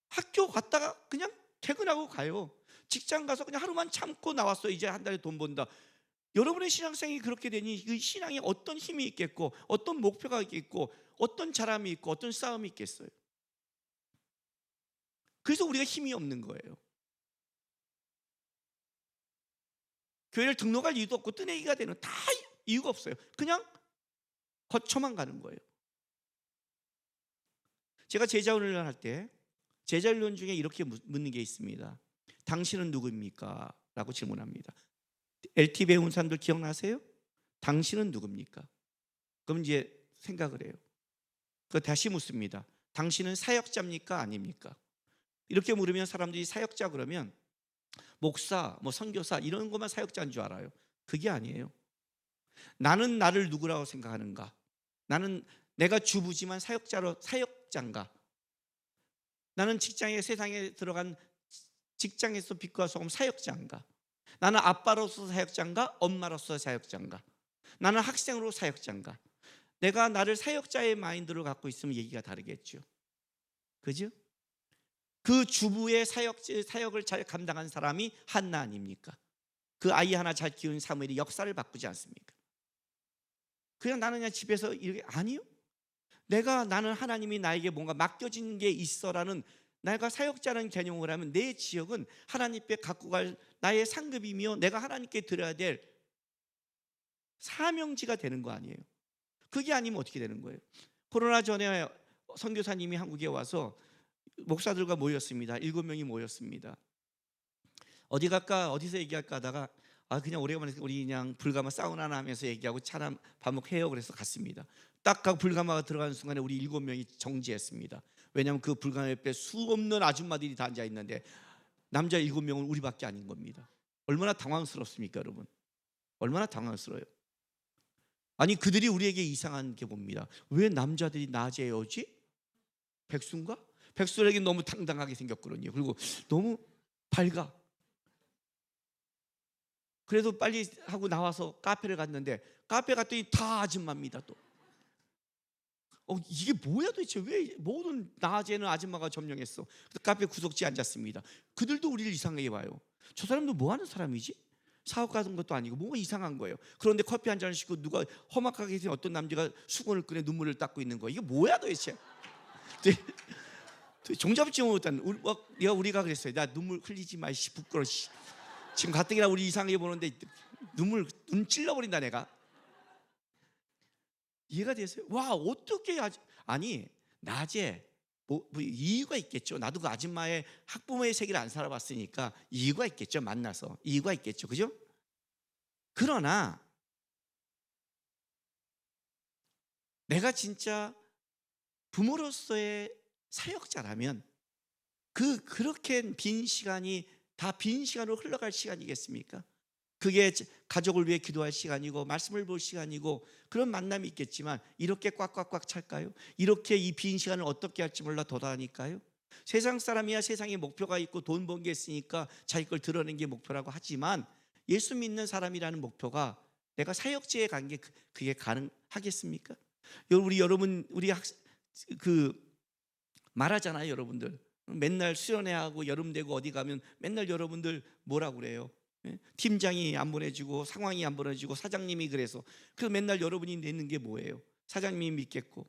학교 갔다가 그냥 퇴근하고 가요. 직장 가서 그냥 하루만 참고 나왔어. 이제 한 달에 돈 번다. 여러분의 신앙생이 그렇게 되니 그 신앙에 어떤 힘이 있겠고 어떤 목표가 있겠고 어떤 자람이 있고 어떤 싸움이 있겠어요. 그래서 우리가 힘이 없는 거예요. 교회를 등록할 이유도 없고 뜨내기가 되는 다 이유가 없어요. 그냥 거쳐만 가는 거예요. 제가 제자훈련을 할 때 제자훈련 중에 이렇게 묻는 게 있습니다. 당신은 누구입니까? 라고 질문합니다. LT 배운 사람들 기억나세요? 당신은 누굽니까? 그럼 이제 생각을 해요. 그 다시 묻습니다. 당신은 사역자입니까? 아닙니까? 이렇게 물으면 사람들이 사역자 그러면 목사, 뭐 선교사 이런 것만 사역자인 줄 알아요. 그게 아니에요. 나는 나를 누구라고 생각하는가? 나는 내가 주부지만 사역자인가? 나는 직장에 세상에 들어간 직장에서 빛과 소금 사역자인가? 나는 아빠로서 사역자인가? 엄마로서 사역자인가? 나는 학생으로 사역자인가? 내가 나를 사역자의 마인드를 갖고 있으면 얘기가 다르겠죠. 그죠? 그 주부의 사역을 잘 감당한 사람이 한나 아닙니까? 그 아이 하나 잘 키운 사무엘이 역사를 바꾸지 않습니까? 그냥 나는 그냥 집에서 이렇게 아니요. 나는 하나님이 나에게 뭔가 맡겨진 게 있어라는 내가 사역자라는 개념을 하면 내 지역은 하나님께 갖고 갈 나의 상급이며 내가 하나님께 드려야 될 사명지가 되는 거 아니에요. 그게 아니면 어떻게 되는 거예요? 코로나 전에 선교사님이 한국에 와서 목사들과 모였습니다. 7명이 모였습니다. 어디 갈까 어디서 얘기할까 하다가 그냥 오래간만에 우리 그냥 불가마 사우나나 하면서 얘기하고 차나 밥 먹고 해요. 그래서 갔습니다. 딱 가고 불가마가 들어가는 순간에 우리 7명이 정지했습니다. 왜냐하면 그 불가마 옆에 수없는 아줌마들이 다 앉아 있는데 남자 7명은 우리밖에 아닌 겁니다. 얼마나 당황스럽습니까, 여러분? 얼마나 당황스러워요. 아니 그들이 우리에게 이상한 게 봅니다. 왜 남자들이 낮에 오지? 백수인가? 백수에게 너무 당당하게 생겼거든요. 그리고 너무 밝아. 그래도 빨리 하고 나와서 카페를 갔는데 카페 갔더니 다 아줌마입니다. 또 이게 뭐야 도대체? 왜 모든 낮에는 아줌마가 점령했어? 그래서 카페 구석지에 앉았습니다. 그들도 우리를 이상하게 봐요. 저 사람도 뭐 하는 사람이지? 사업 가는 것도 아니고 뭔가 이상한 거예요. 그런데 커피 한 잔을 시키고 누가 험악하게 생긴 어떤 남자가 수건을 꺼내 눈물을 닦고 있는 거야. 이게 뭐야 도대체? 종잡지 못한 우리가 그랬어요. 나 눈물 흘리지 마, 씨 부끄러워. 씨. 지금 가뜩이나 우리 이상하게 보는데 눈 찔러버린다 내가. 이해가 되세요? 와 어떻게 아니 낮에 뭐 이유가 있겠죠. 나도 그 아줌마의 학부모의 세계를 안 살아봤으니까 이유가 있겠죠. 만나서 이유가 있겠죠. 그죠? 그러나 내가 부모로서의 사역자라면 그렇게 빈 시간이 다 빈 시간으로 흘러갈 시간이겠습니까? 그게 가족을 위해 기도할 시간이고 말씀을 볼 시간이고 그런 만남이 있겠지만 이렇게 꽉꽉꽉 찰까요? 이렇게 이 빈 시간을 어떻게 할지 몰라 도다니까요? 세상 사람이야 세상에 목표가 있고 돈 번 게 있으니까 자기 걸 드러내는 게 목표라고 하지만 예수 믿는 사람이라는 목표가 내가 사역지에 간 게 그게 가능하겠습니까? 여러분 말하잖아요. 여러분들 맨날 수련회하고 여름 되고 어디 가면 맨날 여러분들 뭐라고 그래요? 팀장이 안 보내주고 상황이 안 보내주고 사장님이 그래서 맨날 여러분이 내는 게 뭐예요? 사장님이 믿겠고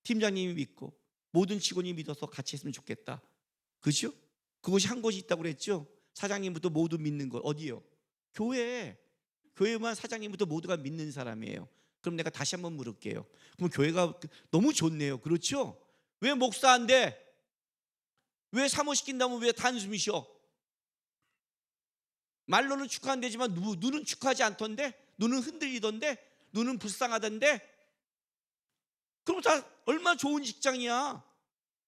팀장님이 믿고 모든 직원이 믿어서 같이 했으면 좋겠다. 그죠? 그것이 한 곳이 있다고 그랬죠? 사장님부터 모두 믿는 것 어디요? 교회만 사장님부터 모두가 믿는 사람이에요. 그럼 내가 다시 한번 물을게요. 그럼 교회가 너무 좋네요. 그렇죠? 왜 목사 안 돼? 왜 사모시킨다면 왜 단숨이 쉬어? 말로는 축하한대지만 눈은 축하하지 않던데? 눈은 흔들리던데? 눈은 불쌍하던데? 그럼 다 얼마나 좋은 직장이야?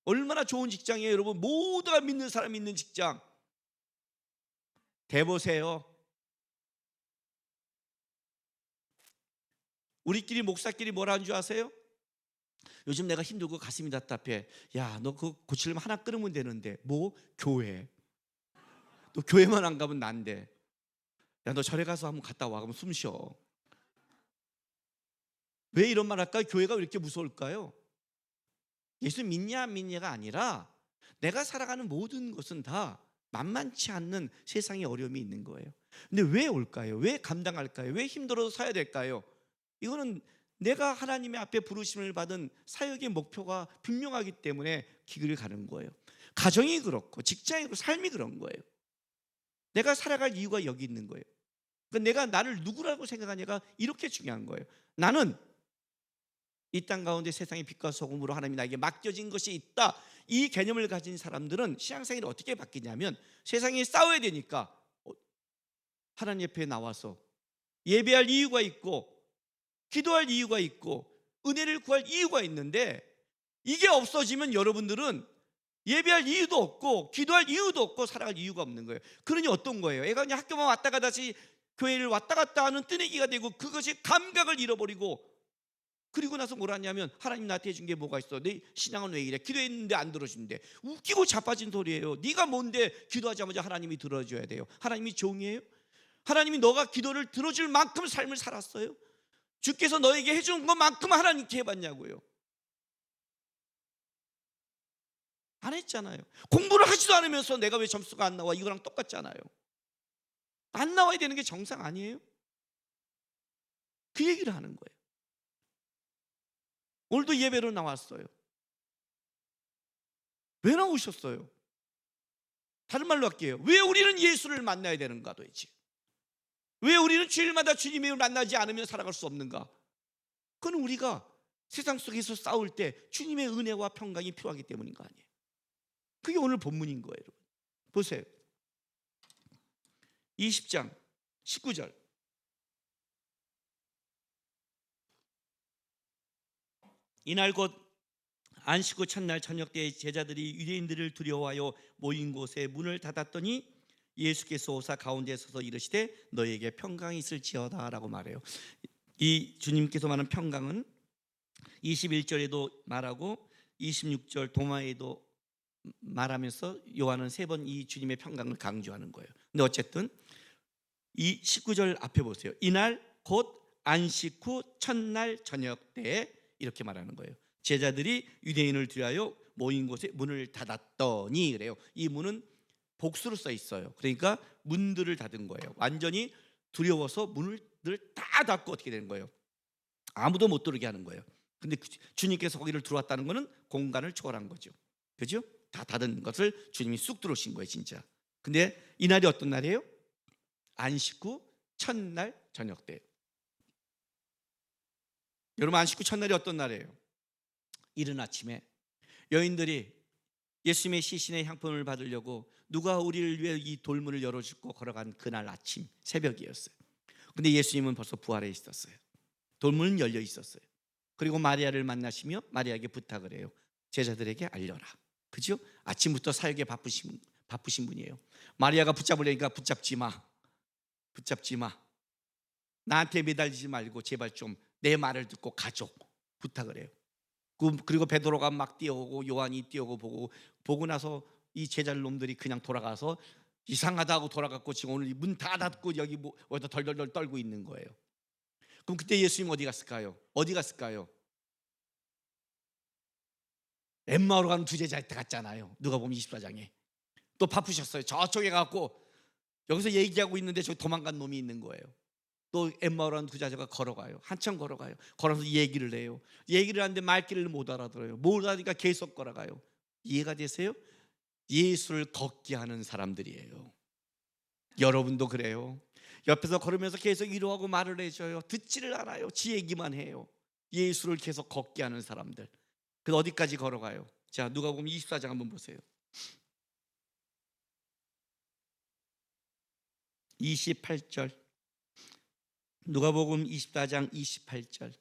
얼마나 좋은 직장이에요 여러분. 모두가 믿는 사람이 있는 직장 대보세요. 우리끼리 목사끼리 뭐라 하는 줄 아세요? 요즘 내가 힘들고 가슴이 답답해. 야, 너 그거 고치려면 하나 끊으면 되는데. 뭐? 교회. 너 교회만 안 가면 난데. 야, 너 절에 가서 한번 갔다 와. 그럼 숨 쉬어. 왜 이런 말 할까요? 교회가 왜 이렇게 무서울까요? 예수 믿냐 안 믿냐가 아니라 내가 살아가는 모든 것은 다 만만치 않는 세상에 어려움이 있는 거예요. 근데 왜 올까요? 왜 감당할까요? 왜 힘들어서 사야 될까요? 이거는 내가 하나님의 앞에 부르심을 받은 사역의 목표가 분명하기 때문에 길을 가는 거예요. 가정이 그렇고 직장이 그렇고 삶이 그런 거예요. 내가 살아갈 이유가 여기 있는 거예요. 그러니까 내가 나를 누구라고 생각하냐가 이렇게 중요한 거예요. 나는 이 땅 가운데 세상의 빛과 소금으로 하나님이 나에게 맡겨진 것이 있다. 이 개념을 가진 사람들은 신앙생활이 어떻게 바뀌냐면 세상에 싸워야 되니까 하나님 옆에 나와서 예배할 이유가 있고 기도할 이유가 있고 은혜를 구할 이유가 있는데 이게 없어지면 여러분들은 예배할 이유도 없고 기도할 이유도 없고 살아갈 이유가 없는 거예요. 그러니 어떤 거예요? 애가 그냥 학교만 왔다 갔다 다시 교회를 왔다 갔다 하는 뜨내기가 되고 그것이 감각을 잃어버리고 그리고 나서 뭐라 하냐면 하나님 나한테 해준 게 뭐가 있어? 내 신앙은 왜 이래? 기도했는데 안 들어준대. 웃기고 자빠진 소리예요. 네가 뭔데 기도하자마자 하나님이 들어줘야 돼요? 하나님이 종이에요? 하나님이 너가 기도를 들어줄 만큼 삶을 살았어요? 주께서 너에게 해준 것만큼 하나님께 해봤냐고요? 안 했잖아요. 공부를 하지도 않으면서 내가 왜 점수가 안 나와? 이거랑 똑같잖아요. 안 나와야 되는 게 정상 아니에요? 그 얘기를 하는 거예요. 오늘도 예배로 나왔어요. 왜 나오셨어요? 다른 말로 할게요. 왜 우리는 예수를 만나야 되는가 도대체? 왜 우리는 주일마다 주님을 만나지 않으면 살아갈 수 없는가? 그건 우리가 세상 속에서 싸울 때 주님의 은혜와 평강이 필요하기 때문인 거 아니에요? 그게 오늘 본문인 거예요. 여러분. 보세요. 20장 19절. 이날 곧 안식 후 첫날 저녁 때에 제자들이 유대인들을 두려워하여 모인 곳에 문을 닫았더니 예수께서 오사 가운데 서서 이르시되 너희에게 평강이 있을지어다라고 말해요. 이 주님께서 말하는 평강은 21절에도 말하고 26절 도마에도 말하면서 요한은 3번 이 주님의 평강을 강조하는 거예요. 근데 어쨌든 이 19절 앞에 보세요. 이날 곧 안식 후 첫날 저녁 때에 이렇게 말하는 거예요. 제자들이 유대인을 두려워하여 모인 곳에 문을 닫았더니 그래요. 이 문은 복수로 써 있어요. 그러니까 문들을 닫은 거예요. 완전히 두려워서 문을 다 닫고 어떻게 되는 거예요? 아무도 못 들어오게 하는 거예요. 근데 주님께서 거기를 들어왔다는 것은 공간을 초월한 거죠. 그죠? 다 닫은 것을 주님이 쑥 들어오신 거예요, 진짜. 근데 이날이 어떤 날이에요? 안식 후 첫날 저녁 때. 여러분, 안식 후 첫날이 어떤 날이에요? 이른 아침에 여인들이 예수님의 시신의 향품을 받으려고 누가 우리를 위해 이 돌문을 열어주고 걸어간 그날 아침 새벽이었어요. 근데 예수님은 벌써 부활해 있었어요. 돌문은 열려 있었어요. 그리고 마리아를 만나시며 마리아에게 부탁을 해요. 제자들에게 알려라. 그죠? 아침부터 사역에 바쁘신 분이에요. 마리아가 붙잡으려니까 붙잡지 마. 나한테 매달리지 말고 제발 좀 내 말을 듣고 가줘. 부탁을 해요. 그리고 베드로가 막 뛰어오고 요한이 뛰어오고 보고 나서 이 제자 놈들이 그냥 돌아가서 이상하다고 돌아갔고 지금 오늘 문 다 닫고 여기 뭐 어디다 덜덜덜 떨고 있는 거예요. 그럼 그때 예수님 어디 갔을까요? 엠마오로 가는 두 제자한테 갔잖아요. 누가 보면 24장에 또 바쁘셨어요. 저쪽에 가고 여기서 얘기하고 있는데 저기 도망간 놈이 있는 거예요. 또 엠마오로 가는 두 제자가 걸어가요. 한참 걸어가요. 걸어서 얘기를 해요. 얘기를 하는데 말귀를 못 알아들어요. 못 알아니까 계속 걸어가요. 이해가 되세요? 예수를 걷게 하는 사람들이에요. 여러분도 그래요. 옆에서 걸으면서 계속 위로하고 말을 해줘요. 듣지를 않아요. 지 얘기만 해요. 예수를 계속 걷게 하는 사람들. 그래서 어디까지 걸어가요? 자, 누가복음 24장 한번 보세요. 28절. 누가복음 24장 28절.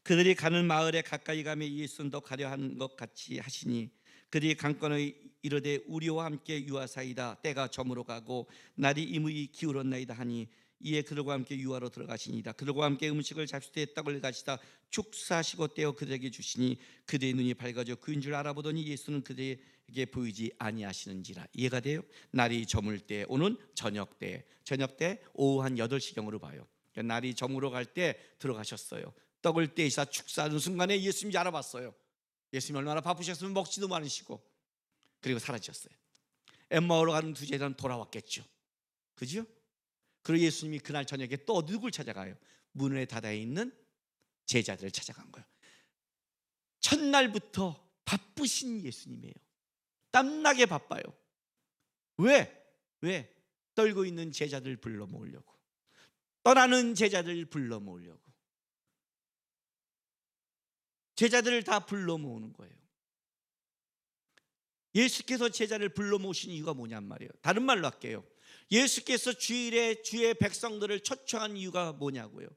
그들이 가는 마을에 가까이 가며 예수는 더 가려 한 것 같이 하시니 그들이 강권의 이르되 우리와 함께 유하사이다. 때가 저물어 가고 날이 이무이 기울었나이다 하니 이에 그들과 함께 유하로 들어가시니이다. 그들과 함께 음식을 잡수되 떡을 가시다 축사하시고 떼어 그들에게 주시니 그들의 눈이 밝아져 그인 줄 알아보더니 예수는 그들에게 보이지 아니하시는지라. 이해가 돼요? 날이 저물 때 오는 저녁 때 오후 한 8시경으로 봐요. 그러니까 날이 저물어 갈 때 들어가셨어요. 떡을 떼시다 축사하는 순간에 예수님이 알아봤어요. 예수님이 얼마나 바쁘셨으면 먹지도 않으시고 그리고 사라졌어요. 엠마오로 가는 두 제자는 돌아왔겠죠. 그죠? 그리고 예수님이 그날 저녁에 또 누굴 찾아가요? 문에 닫아 있는 제자들을 찾아간 거예요. 첫날부터 바쁘신 예수님이에요. 땀나게 바빠요. 왜? 떨고 있는 제자들 불러 모으려고, 떠나는 제자들 불러 모으려고, 제자들을 다 불러 모으는 거예요. 예수께서 제자를 불러 모으신 이유가 뭐냔 말이에요. 다른 말로 할게요. 예수께서 주일에 주의 백성들을 초청한 이유가 뭐냐고요.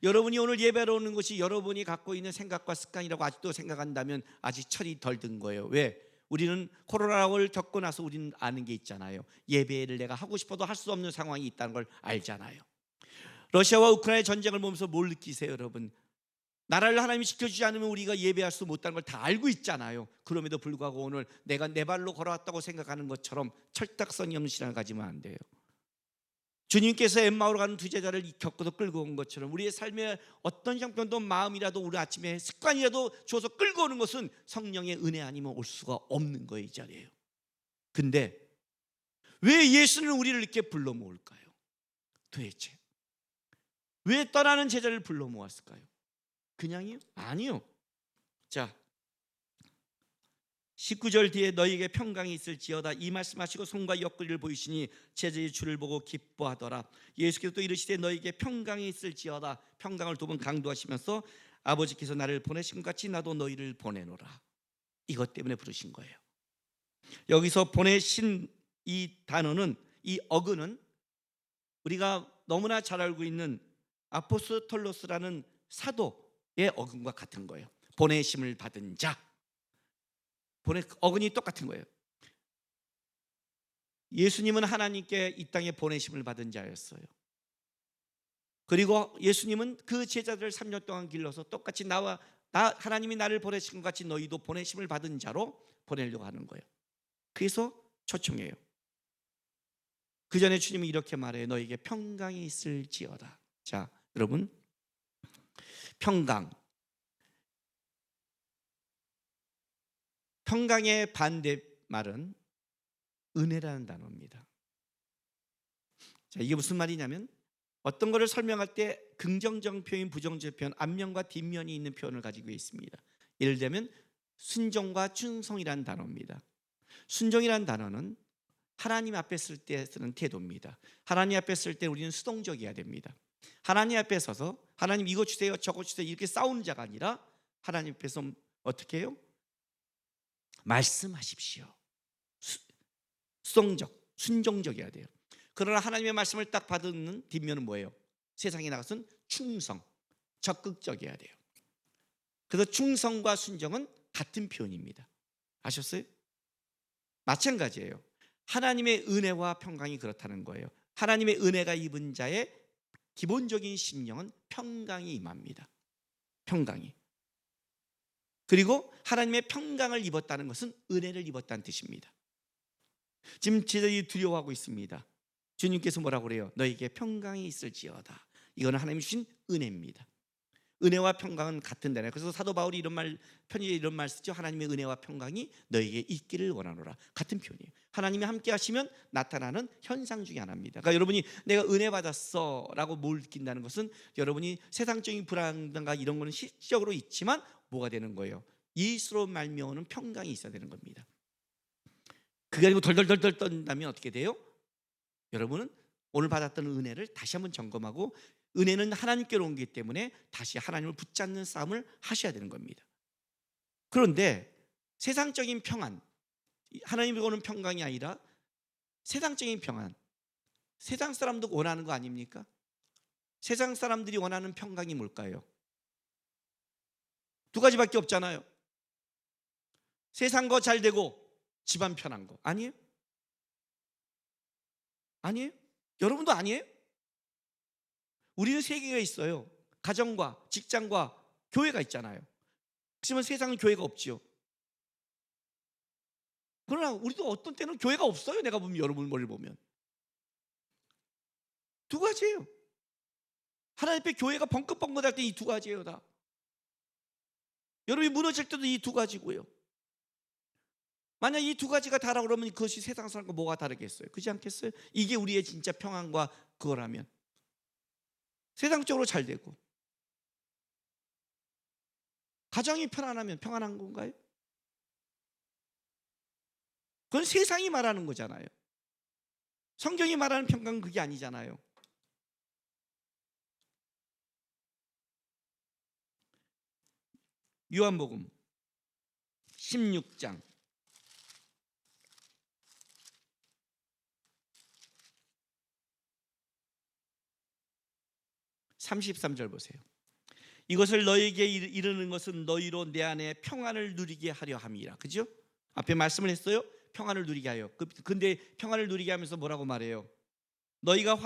여러분이 오늘 예배로 오는 것이 여러분이 갖고 있는 생각과 습관이라고 아직도 생각한다면 아직 철이 덜 든 거예요. 왜? 우리는 코로나를 겪고 나서 우리는 아는 게 있잖아요. 예배를 내가 하고 싶어도 할 수 없는 상황이 있다는 걸 알잖아요. 러시아와 우크라이나 전쟁을 보면서 뭘 느끼세요, 여러분? 나라를 하나님이 지켜주지 않으면 우리가 예배할 수 못하는 걸 다 알고 있잖아요. 그럼에도 불구하고 오늘 내가 내 발로 걸어왔다고 생각하는 것처럼 철딱선이 없는 신앙을 가지면 안 돼요. 주님께서 엠마오로 가는 두 제자를 겪어서 끌고 온 것처럼 우리의 삶에 어떤 형편도 마음이라도 우리 아침에 습관이라도 줘서 끌고 오는 것은 성령의 은혜 아니면 올 수가 없는 거예요, 이 자리에요. 근데 왜 예수는 우리를 이렇게 불러 모을까요? 도대체 왜 떠나는 제자를 불러 모았을까요? 그냥이요? 아니요. 자, 19절 뒤에 너희에게 평강이 있을지어다 이 말씀하시고 손과 옆구리를 보이시니 제자의 주를 보고 기뻐하더라. 예수께서 또 이르시되 너희에게 평강이 있을지어다. 평강을 두 번 강조하시면서 아버지께서 나를 보내신 것 같이 나도 너희를 보내노라. 이것 때문에 부르신 거예요. 여기서 보내신 이 단어는, 이 어근은 우리가 너무나 잘 알고 있는 아포스톨로스라는 사도의 어근과 같은 거예요. 보내심을 받은 자. 어근이 똑같은 거예요. 예수님은 하나님께 이 땅에 보내심을 받은 자였어요. 그리고 예수님은 그 제자들을 3년 동안 길러서 똑같이 하나님이 나를 보내신 것 같이 너희도 보내심을 받은 자로 보내려고 하는 거예요. 그래서 초청해요. 그 전에 주님이 이렇게 말해요. 너에게 평강이 있을지어다. 자, 여러분, 평강의 반대말은 은혜라는 단어입니다. 자, 이게 무슨 말이냐면 어떤 것을 설명할 때 긍정적 표현, 부정적 표현, 앞면과 뒷면이 있는 표현을 가지고 있습니다. 예를 들면 순종과 충성이라는 단어입니다. 순종이라는 단어는 하나님 앞에 쓸 때 쓰는 태도입니다. 하나님 앞에 쓸 때 우리는 수동적이어야 됩니다. 하나님 앞에 서서 하나님 이거 주세요 저거 주세요 이렇게 싸우는 자가 아니라 하나님 앞에서 어떻게 해요? 말씀하십시오. 수동적, 순종적이어야 돼요. 그러나 하나님의 말씀을 딱 받는 뒷면은 뭐예요? 세상에 나가서는 충성, 적극적이어야 돼요. 그래서 충성과 순종은 같은 표현입니다. 아셨어요? 마찬가지예요. 하나님의 은혜와 평강이 그렇다는 거예요. 하나님의 은혜가 입은 자의 기본적인 심령은 평강이 임합니다. 평강이. 그리고 하나님의 평강을 입었다는 것은 은혜를 입었다는 뜻입니다. 지금 제자들이 두려워하고 있습니다. 주님께서 뭐라고 그래요? 너에게 평강이 있을지어다. 이거는 하나님이 주신 은혜입니다. 은혜와 평강은 같은 단어예요. 그래서 사도 바울이 편지에 이런 말 쓰죠. 하나님의 은혜와 평강이 너에게 있기를 원하노라. 같은 표현이에요. 하나님이 함께 하시면 나타나는 현상 중에 하나입니다. 그러니까 여러분이 내가 은혜 받았어 라고 뭘 느낀다는 것은 여러분이 세상적인 불안과 이런 거는 실질적으로 있지만 뭐가 되는 거예요? 예수로 말미암는 평강이 있어야 되는 겁니다. 그게 아니고 덜덜덜덜 떤다면 어떻게 돼요? 여러분은 오늘 받았던 은혜를 다시 한번 점검하고 은혜는 하나님께로 온 거기 때문에 다시 하나님을 붙잡는 싸움을 하셔야 되는 겁니다. 그런데 세상적인 평안, 하나님이 오는 평강이 아니라 세상적인 평안, 세상 사람도 원하는 거 아닙니까? 세상 사람들이 원하는 평강이 뭘까요? 두 가지밖에 없잖아요. 세상 거 잘 되고 집안 편한 거 아니에요? 아니에요? 여러분도 아니에요? 우리는 세계가 있어요. 가정과 직장과 교회가 있잖아요. 그렇지만 세상은 교회가 없지요. 그러나 우리도 어떤 때는 교회가 없어요. 내가 보면 여러분 머리를 보면 두 가지예요. 하나님 앞에 교회가 벙긋벙긋할 때 이 두 가지예요. 다 여러분이 무너질 때도 이 두 가지고요. 만약 이 두 가지가 다라고 그러면 그것이 세상 사람과 뭐가 다르겠어요? 그렇지 않겠어요? 이게 우리의 진짜 평안과 그거라면 세상적으로 잘 되고 가정이 편안하면 평안한 건가요? 그건 세상이 말하는 거잖아요. 성경이 말하는 평강은 그게 아니잖아요. 요한복음 16장 33절 보세요. 이것을 너희에게 이르는 것은 너희로 내 안에 평안을 누리게 하려 함이라. 그죠? 앞에 말씀을 했어요. 평안을 누리게 하여. 근데 평안을 누리게 하면서 뭐라고 말해요? 너희가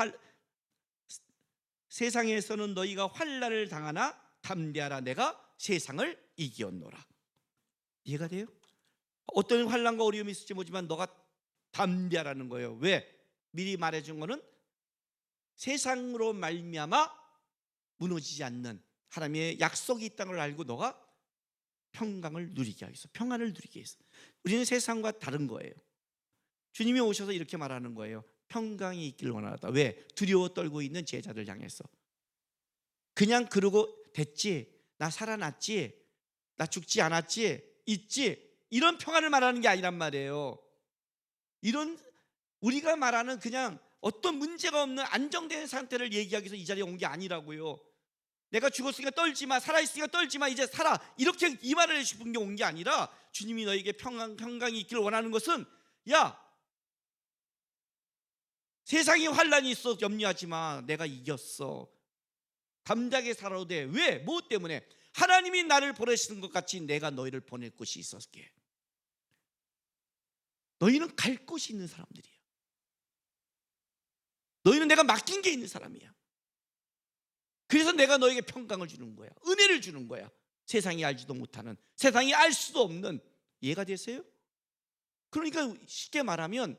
세상에서는 너희가 환난을 당하나 담대하라. 내가 세상을 이기었노라. 이해가 돼요? 어떤 환난과 어려움이 있을지 모르지만 너가 담대하라는 거예요. 왜? 미리 말해준 거는 세상으로 말미암아 무너지지 않는 하나님의 약속이 있다는 걸 알고 너가 평강을 누리게 하겠어. 평안을 누리게 했어. 우리는 세상과 다른 거예요. 주님이 오셔서 이렇게 말하는 거예요. 평강이 있기를 원하다. 왜? 두려워 떨고 있는 제자들 향해서. 그냥 그러고 됐지, 나 살아났지, 나 죽지 않았지, 있지, 이런 평안을 말하는 게 아니란 말이에요. 이런 우리가 말하는 그냥 어떤 문제가 없는 안정된 상태를 얘기하기 위해서 이 자리에 온 게 아니라고요. 내가 죽었으니까 떨지마, 살아있으니까 떨지마, 이제 살아, 이렇게 이 말을 해주신 게 온 게 아니라 주님이 너에게 평강이 있기를 원하는 것은 야, 세상에 환란이 있어 염려하지 마. 내가 이겼어. 담대하게 살아도 돼. 왜? 뭐 때문에? 하나님이 나를 보내시는 것 같이 내가 너희를 보낼 곳이 있었기에. 너희는 갈 곳이 있는 사람들이야. 너희는 내가 맡긴 게 있는 사람이야. 그래서 내가 너에게 평강을 주는 거야. 은혜를 주는 거야. 세상이 알지도 못하는, 세상이 알 수도 없는. 이해가 되세요? 그러니까 쉽게 말하면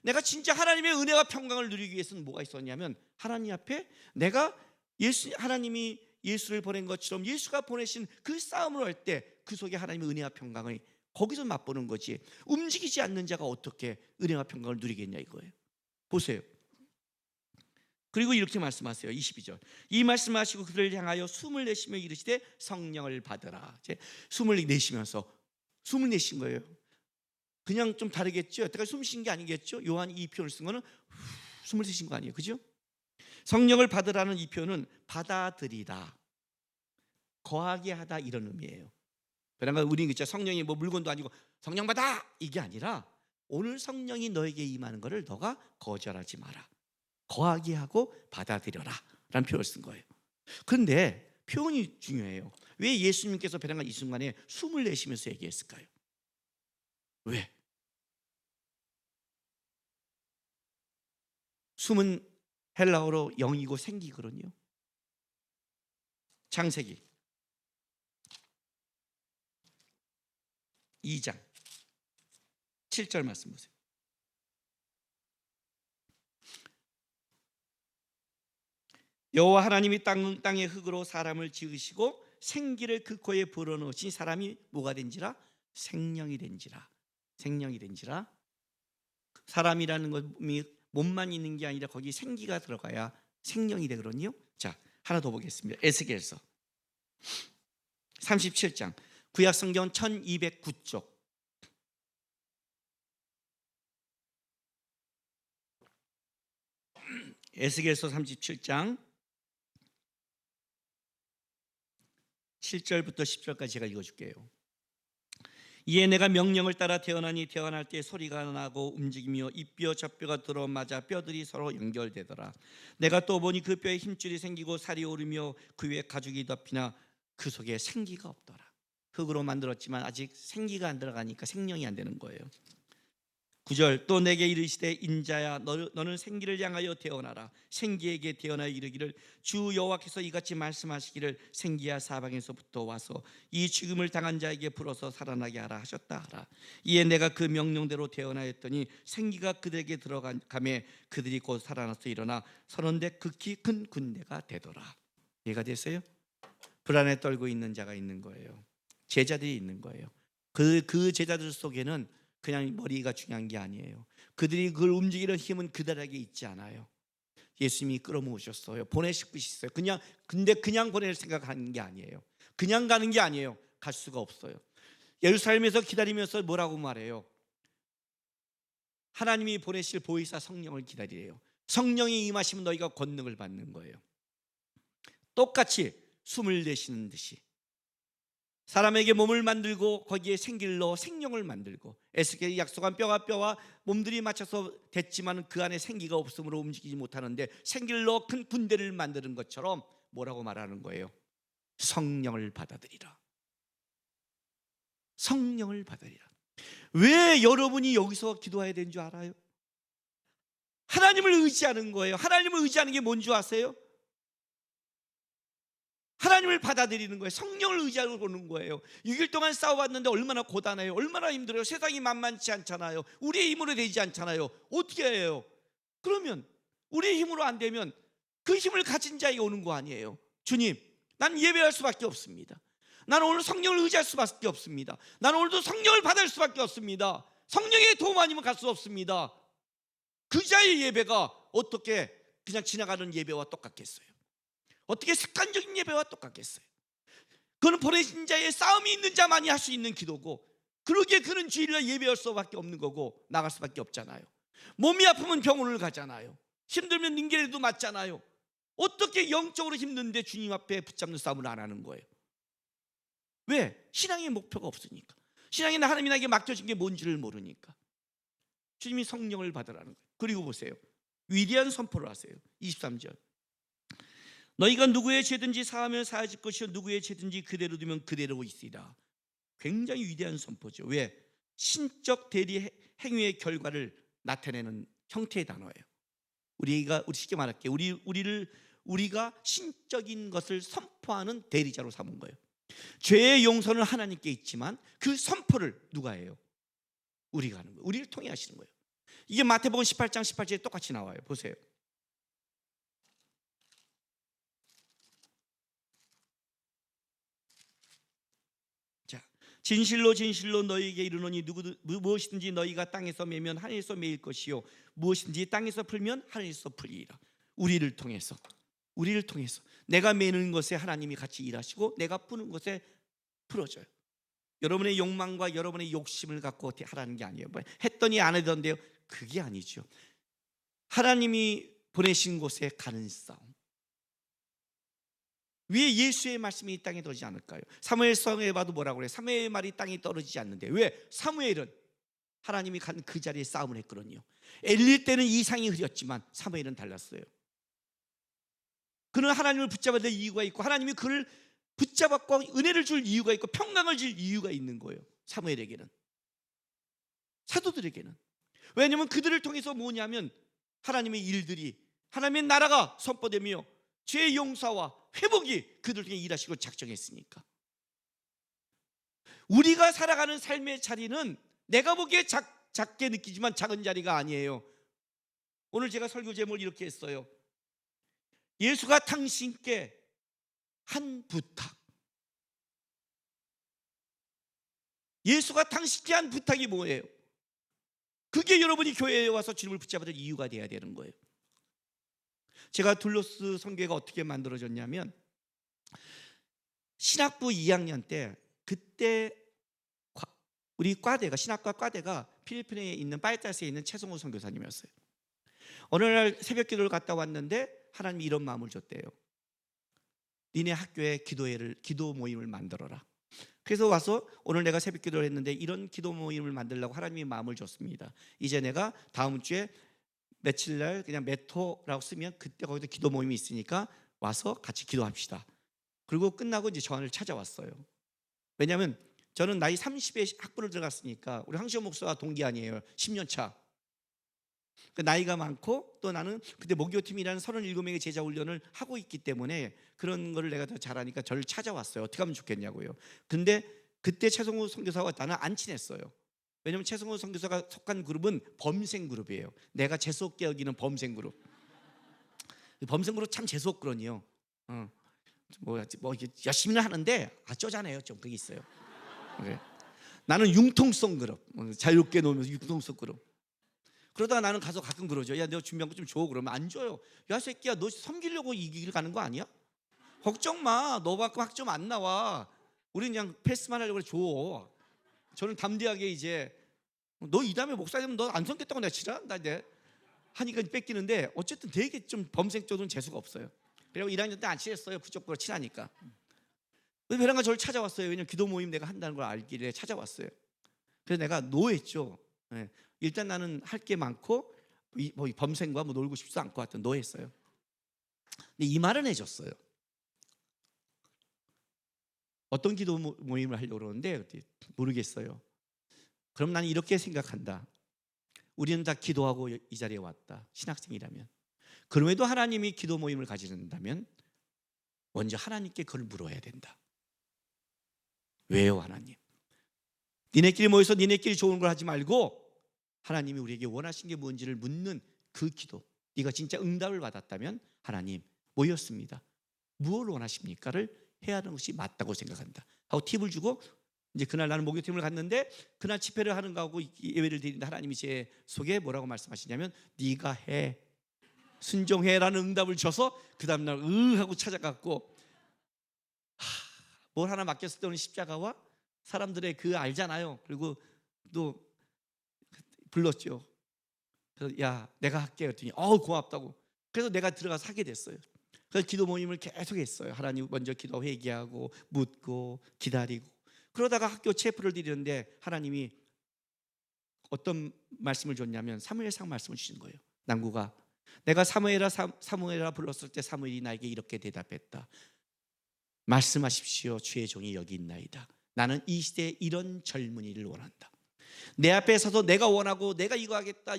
내가 진짜 하나님의 은혜와 평강을 누리기 위해서는 뭐가 있었냐면, 하나님 앞에 내가 하나님이 예수를 보낸 것처럼 예수가 보내신 그 싸움을 할 때 그 속에 하나님의 은혜와 평강을 거기서 맛보는 거지. 움직이지 않는 자가 어떻게 은혜와 평강을 누리겠냐 이거예요. 보세요. 그리고 이렇게 말씀하세요. 22절. 이 말씀하시고 그들을 향하여 숨을 내쉬며 이르시되 성령을 받으라. 이제 숨을 내쉬면서, 숨을 내신 거예요. 그냥 좀 다르겠죠. 여태까지 숨 쉰 게 아니겠죠. 요한이 이 표현을 쓴 거는 숨을 쉬신 거 아니에요, 그죠? 성령을 받으라는 이 표현은 받아들이다, 거하게 하다, 이런 의미예요. 그러니까 우리는 그죠, 성령이 뭐 물건도 아니고 성령 받아 이게 아니라 오늘 성령이 너에게 임하는 것을 너가 거절하지 마라, 거하게 하고 받아들여라 라는 표현을 쓴 거예요. 그런데 표현이 중요해요. 왜 예수님께서 베란가 이 순간에 숨을 내쉬면서 얘기했을까요? 왜? 숨은 헬라어로 영이고 생기거든요. 창세기 2장 7절 말씀 보세요. 여호와 하나님이 땅의 흙으로 사람을 지으시고 생기를 그 코에 불어넣으신 사람이 뭐가 된지라? 생명이 된지라. 생명이 된지라. 사람이라는 것이 몸만 있는 게 아니라 거기 생기가 들어가야 생명이 되거든요. 자, 하나 더 보겠습니다. 에스겔서 37장, 구약 성경 1209쪽. 에스겔서 37장 7절부터 10절까지 제가 읽어줄게요. 이에 내가 명령을 따라 태어나니 태어날 때 소리가 나고 움직이며 이뼈 저뼈가 들어맞아 뼈들이 서로 연결되더라. 내가 또 보니 그 뼈에 힘줄이 생기고 살이 오르며 그 위에 가죽이 덮이나 그 속에 생기가 없더라. 흙으로 만들었지만 아직 생기가 안 들어가니까 생명이 안 되는 거예요. 9절, 또 내게 이르시되 인자야 너는 생기를 향하여 태어나라. 생기에게 태어나 이르기를 주 여호와께서 이같이 말씀하시기를 생기야 사방에서부터 와서 이 죽음을 당한 자에게 불어서 살아나게 하라 하셨다 하라. 이에 내가 그 명령대로 태어나였더니 생기가 그들에게 들어가매 그들이 곧 살아나서 일어나 서는데 극히 큰 군대가 되더라. 이해가 됐어요? 불안에 떨고 있는 자가 있는 거예요. 제자들이 있는 거예요. 그 제자들 속에는 그냥 머리가 중요한 게 아니에요. 그들이 그걸 움직이는 힘은 그들에게 있지 않아요. 예수님이 끌어모으셨어요. 보내실 곳이 있어요. 근데 그냥 보낼 생각하는 게 아니에요. 그냥 가는 게 아니에요. 갈 수가 없어요. 예루살렘에서 기다리면서 뭐라고 말해요? 하나님이 보내실 보혜사 성령을 기다리래요. 성령이 임하시면 너희가 권능을 받는 거예요. 똑같이 숨을 내쉬는 듯이 사람에게 몸을 만들고 거기에 생기를 넣어 생명을 만들고, 에스겔이 약속한 뼈가 뼈와 몸들이 맞춰서 됐지만 그 안에 생기가 없으므로 움직이지 못하는데 생기를 넣어 큰 군대를 만드는 것처럼 뭐라고 말하는 거예요? 성령을 받아들이라. 성령을 받아들이라. 왜 여러분이 여기서 기도해야 되는 줄 알아요? 하나님을 의지하는 거예요. 하나님을 의지하는 게 뭔 줄 아세요? 하나님을 받아들이는 거예요. 성령을 의지하고 보는 거예요. 6일 동안 싸워봤는데 얼마나 고단해요. 얼마나 힘들어요. 세상이 만만치 않잖아요. 우리의 힘으로 되지 않잖아요. 어떻게 해요? 그러면 우리의 힘으로 안 되면 그 힘을 가진 자에게 오는 거 아니에요. 주님, 난 예배할 수밖에 없습니다. 나는 오늘 성령을 의지할 수밖에 없습니다. 나는 오늘도 성령을 받을 수밖에 없습니다. 성령의 도움 아니면 갈 수 없습니다. 그 자의 예배가 어떻게 그냥 지나가는 예배와 똑같겠어요? 어떻게 습관적인 예배와 똑같겠어요? 그는 보내신 자의 싸움이 있는 자만이 할 수 있는 기도고, 그러기에 그는 주일날 예배할 수밖에 없는 거고 나갈 수밖에 없잖아요. 몸이 아프면 병원을 가잖아요. 힘들면 링겔에도 맞잖아요. 어떻게 영적으로 힘든데 주님 앞에 붙잡는 싸움을 안 하는 거예요? 왜? 신앙의 목표가 없으니까. 신앙이 하나님에게 맡겨진 게 뭔지를 모르니까. 주님이 성령을 받으라는 거예요. 그리고 보세요, 위대한 선포를 하세요. 23절. 너희가 누구의 죄든지 사하면 사하질 것이요 누구의 죄든지 그대로 두면 그대로 있으리라. 굉장히 위대한 선포죠. 왜? 신적 대리 행위의 결과를 나타내는 형태의 단어예요. 우리 쉽게 말할게. 우리가 신적인 것을 선포하는 대리자로 삼은 거예요. 죄의 용서는 하나님께 있지만 그 선포를 누가 해요? 우리가 하는 거예요. 우리를 통해 하시는 거예요. 이게 마태복음 18장 18절에 똑같이 나와요. 보세요. 자, 진실로 진실로 너희에게 이르노니 무엇이든지 너희가 땅에서 매면 하늘에서 매일 것이요 무엇이든지 땅에서 풀면 하늘에서 풀리리라. 우리를 통해서 내가 매는 것에 하나님이 같이 일하시고 내가 푸는 것에 풀어져요. 여러분의 욕망과 여러분의 욕심을 갖고 어떻게 하라는 게 아니에요. 뭐 했더니 안 하던데요. 그게 아니죠. 하나님이 보내신 곳에 가는 싸움. 왜 예수의 말씀이 이 땅에 떨어지지 않을까요? 사무엘서에 봐도 뭐라고 그래요? 사무엘의 말이 땅에 떨어지지 않는데 왜? 사무엘은 하나님이 간 그 자리에 싸움을 했거든요. 엘리 때는 이상이 흐렸지만 사무엘은 달랐어요. 그는 하나님을 붙잡아야 될 이유가 있고 하나님이 그를 붙잡았고 은혜를 줄 이유가 있고 평강을 줄 이유가 있는 거예요. 사무엘에게는, 사도들에게는. 왜냐하면 그들을 통해서 뭐냐면 하나님의 일들이, 하나님의 나라가 선포되며 죄의 용서와 회복이 그들 통해 일하시고 작정했으니까. 우리가 살아가는 삶의 자리는 내가 보기에 작게 느끼지만 작은 자리가 아니에요. 오늘 제가 설교 제목을 이렇게 했어요. 예수가 당신께 한 부탁. 예수가 당신께 한 부탁이 뭐예요? 그게 여러분이 교회에 와서 주님을 붙잡아야 될 이유가 돼야 되는 거예요. 제가 둘로스 선교회가 어떻게 만들어졌냐면 신학부 2학년 때 그때 우리 과대가 신학과 과대가 필리핀에 있는 파이타스에 있는 최성호 선교사님이었어요. 어느 날 새벽 기도를 갔다 왔는데 하나님이 이런 마음을 줬대요. 니네 학교에 기도 모임을 만들어라. 그래서 와서 오늘 내가 새벽 기도를 했는데 이런 기도 모임을 만들려고 하나님이 마음을 줬습니다. 이제 내가 다음 주에 며칠 날 그냥 메토라고 쓰면 그때 거기도 기도 모임이 있으니까 와서 같이 기도합시다. 그리고 끝나고 이제 저를 찾아왔어요. 왜냐하면 저는 나이 30에 학부를 들어갔으니까 우리 황시호 목사와 동기 아니에요. 10년 차. 나이가 많고 또 나는 그때 목요팀이라는 37명의 제자 훈련을 하고 있기 때문에 그런 거를 내가 더 잘하니까 저를 찾아왔어요. 어떻게 하면 좋겠냐고요. 근데 그때 최성호 선교사와 나는 안 친했어요. 왜냐하면 최성호 선교사가 속한 그룹은 범생 그룹이에요. 내가 재수없게 여기는 범생 그룹. 범생 그룹 참 재수없거든요. 뭐 열심히는 하는데 쪼잔해요. 좀 그게 있어요. 그래. 나는 융통성 그룹, 자유롭게 놀면서 융통성 그룹. 그러다가 나는 가서 가끔 그러죠. 야, 너 준비한 거 좀 줘. 그러면 안 줘요. 야, 새끼야, 너 섬기려고 이 길 가는 거 아니야? 걱정 마. 너만큼 학점 안 나와. 우리는 그냥 패스만 하려고 그래. 줘. 저는 담대하게 이제 너 이 다음에 목사 되면 너 안 섬겼다고 내가 치란다 이제 하니까 뺏기는데 어쨌든 되게 좀 범생적으로는 재수가 없어요. 그리고 1학년 때 안 친했어요. 그쪽으로 친하니까. 베란가 저를 찾아왔어요. 왜냐면 기도 모임 내가 한다는 걸 알길래 찾아왔어요. 그래서 내가 노했죠. 네. 일단 나는 할 게 많고 이 범생과 놀고 싶지도 않고 하여튼 노했어요. 근데 이 말은 해줬어요. 어떤 기도 모임을 하려고 그러는데 모르겠어요. 그럼 나는 이렇게 생각한다. 우리는 다 기도하고 이 자리에 왔다. 신학생이라면. 그럼에도 하나님이 기도 모임을 가지는다면 먼저 하나님께 그걸 물어야 된다. 왜요, 하나님? 니네끼리 모여서 니네끼리 좋은 걸 하지 말고 하나님이 우리에게 원하신 게 뭔지를 묻는 그 기도. 네가 진짜 응답을 받았다면 하나님 모였습니다. 무엇을 원하십니까를 해야 하는 것이 맞다고 생각한다. 하고 팁을 주고 이제 그날 나는 목요팀을 갔는데 그날 집회를 하는 거하고 예배를 드리는데 하나님이 제 속에 뭐라고 말씀하시냐면 네가 해. 순종해라는 응답을 줘서 그 다음날 하고 찾아갔고 뭘 하나 맡겼을 때는 십자가와 사람들의 그 알잖아요. 그리고 또 불렀죠. 그래서 야 내가 할게 그랬더니 고맙다고. 그래서 내가 들어가서 하게 됐어요. 그래서 기도 모임을 계속 했어요. 하나님 먼저 기도 회개하고 묻고 기다리고 그러다가 학교 체프를 드리는데 하나님이 어떤 말씀을 줬냐면 사무엘상 말씀을 주신 거예요. 남구가 내가 사무엘아 불렀을 때 사무엘이 나에게 이렇게 대답했다. 말씀하십시오. 주의 종이 여기 있나이다. 나는 이 시대에 이런 젊은이를 원한다. 내 앞에 서서 내가 원하고 내가 이거 하겠다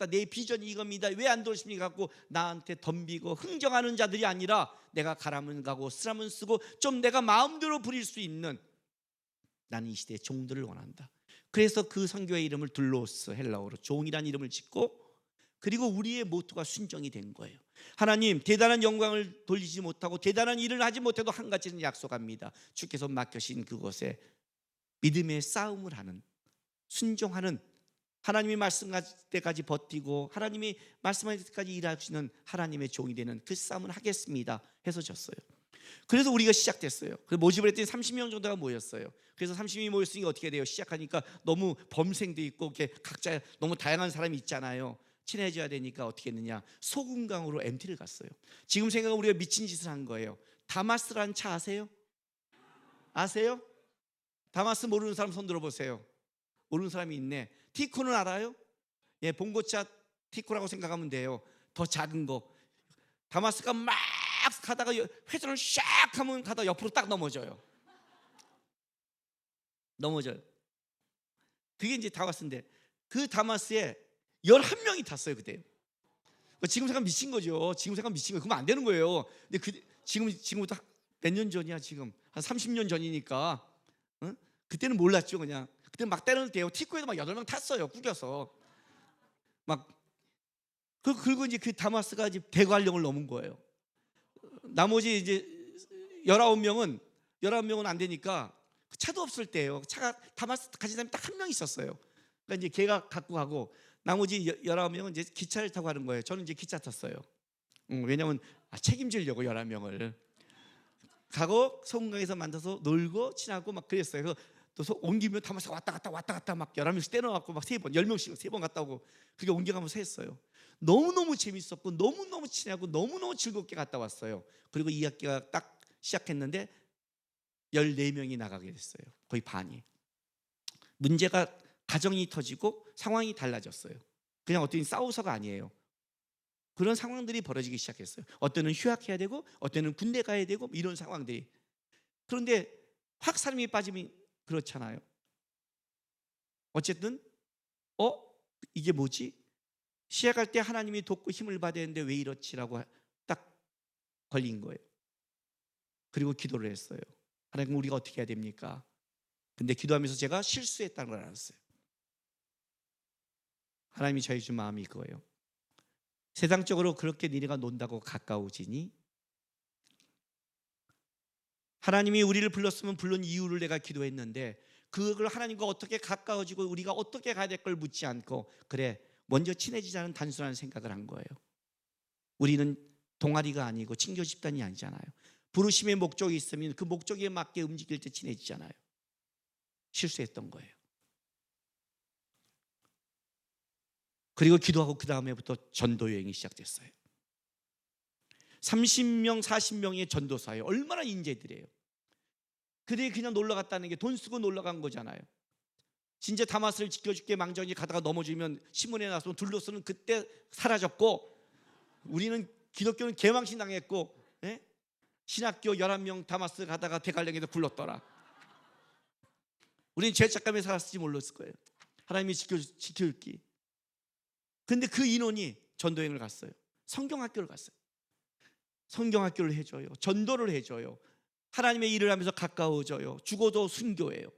내 비전이 이겁니다. 왜 안 도우십니까? 갖고 나한테 덤비고 흥정하는 자들이 아니라 내가 가라면 가고 쓰라면 쓰고 좀 내가 마음대로 부릴 수 있는, 나는 이 시대의 종들을 원한다. 그래서 그 선교의 이름을 둘로스, 헬라어로 종이란 이름을 짓고, 그리고 우리의 모토가 순종이 된 거예요. 하나님, 대단한 영광을 돌리지 못하고 대단한 일을 하지 못해도 한 가지는 약속합니다. 주께서 맡겨신 그곳에 믿음의 싸움을 하는, 순종하는, 하나님이 말씀할 때까지 버티고 하나님이 말씀할 때까지 일하시는 하나님의 종이 되는 그 싸움을 하겠습니다 해서 졌어요. 그래서 우리가 시작됐어요. 그래서 모집을 했더니 30명 정도가 모였어요. 그래서 30명이 모였으니까 어떻게 돼요? 시작하니까 너무 범생도 있고 이렇게 각자 너무 다양한 사람이 있잖아요. 친해져야 되니까 어떻게 했느냐, 소금강으로 MT를 갔어요. 지금 생각하면 우리가 미친 짓을 한 거예요. 다마스라는 차 아세요? 아세요? 다마스 모르는 사람 손 들어보세요. 모르는 사람이 있네. 티코는 알아요? 예, 봉고차 티코라고 생각하면 돼요. 더 작은 거. 다마스가 막 가다가 회전을 샥 하면 가다가 옆으로 딱 넘어져요. 그게 이제 다마스인데, 그 다마스에 11명이 탔어요 그때. 지금 생각 미친 거죠. 지금 생각 미친 거예요. 그러면 안 되는 거예요. 근데 지금부터 몇 년 전이야? 지금 한 30년 전이니까. 응? 그때는 몰랐죠. 그냥 그때 막 때려도 돼요. 티코에도 막 8명 탔어요. 꾸겨서 막. 그리고 이제 그 다마스가 이제 대관령을 넘은 거예요. 나머지 이제 19명은 안 되니까 차도 없을 때예요. 차가 다마스 가진 사람이 딱 한 명 있었어요. 그러니까 이제 걔가 갖고 가고 나머지 19명은 이제 기차를 타고 가는 거예요. 저는 이제 기차 탔어요. 왜냐면 책임지려고 11명을 가고 소금강에서 만나서 놀고 친하고 막 그랬어요. 그래서 또 옮기면 다마스 왔다 갔다 막 11명씩 때려갖고 막 3번, 10명씩 3번 갔다 오고 그게 옮겨가면서 했어요. 너무너무 재밌었고 너무너무 친하고 너무너무 즐겁게 갔다 왔어요. 그리고 2학기가 딱 시작했는데 14명이 나가게 됐어요. 거의 반이. 문제가 가정이 터지고 상황이 달라졌어요. 그냥 어떤 싸우서가 아니에요. 그런 상황들이 벌어지기 시작했어요. 어때는 휴학해야 되고 어때는 군대 가야 되고 이런 상황들이. 그런데 확 사람이 빠지면 그렇잖아요. 어쨌든 이게 뭐지? 시작할 때 하나님이 돕고 힘을 받아야 되는데 왜 이렇지라고 딱 걸린 거예요. 그리고 기도를 했어요. 하나님, 우리가 어떻게 해야 됩니까? 근데 기도하면서 제가 실수했다는 걸 알았어요. 하나님이 저희 준 마음이 그거예요. 세상적으로 그렇게 니네가 논다고 가까워지니? 하나님이 우리를 불렀으면 불른 이유를 내가 기도했는데 그걸 하나님과 어떻게 가까워지고 우리가 어떻게 가야 될 걸 묻지 않고 그래 먼저 친해지자는 단순한 생각을 한 거예요. 우리는 동아리가 아니고 친교 집단이 아니잖아요. 부르심의 목적이 있으면 그 목적에 맞게 움직일 때 친해지잖아요. 실수했던 거예요. 그리고 기도하고 그 다음에부터 전도 여행이 시작됐어요. 30명, 40명의 전도사예요. 얼마나 인재들이에요. 그들이 그냥 놀러 갔다는 게 돈 쓰고 놀러 간 거잖아요. 진짜 다마스를 지켜줄게 망정이 가다가 넘어지면 신문에 나서 둘러서는 그때 사라졌고, 우리는 기독교는 개망신 당했고, 예? 신학교 11명 다마스 가다가 대관령에서 굴렀더라. 우리는 죄책감에 살았을지 몰랐을 거예요. 하나님이 지켜줄기. 근데 그 인원이 전도여행을 갔어요. 성경학교를 갔어요. 성경학교를 해줘요. 전도를 해줘요. 하나님의 일을 하면서 가까워져요. 죽어도 순교해요.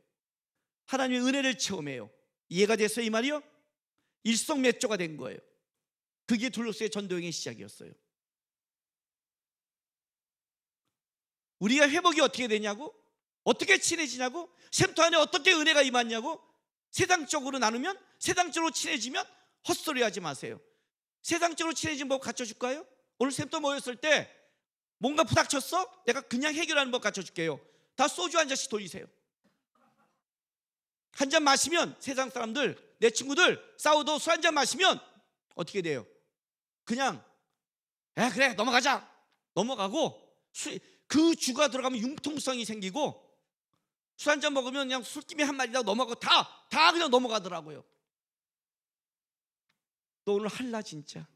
하나님의 은혜를 체험해요. 이해가 됐어요 이 말이요? 일석몇조가 된 거예요. 그게 둘로스의 전도여행의 시작이었어요. 우리가 회복이 어떻게 되냐고? 어떻게 친해지냐고? 샘터 안에 어떻게 은혜가 임하냐고? 세상적으로 나누면, 세상적으로 친해지면 헛소리 하지 마세요. 세상적으로 친해진 법 가르쳐줄까요? 오늘 샘터 모였을 때 뭔가 부닥쳤어? 내가 그냥 해결하는 법 가르쳐줄게요. 다 소주 한 잔씩 돌리세요. 한 잔 마시면 세상 사람들, 내 친구들 싸워도 술 한 잔 마시면 어떻게 돼요? 그냥 그래 넘어가자. 넘어가고 그 주가 들어가면 융통성이 생기고, 술 한 잔 먹으면 그냥 술김에 한 마리다 넘어가고 다 그냥 넘어가더라고요. 너 오늘 할라 진짜.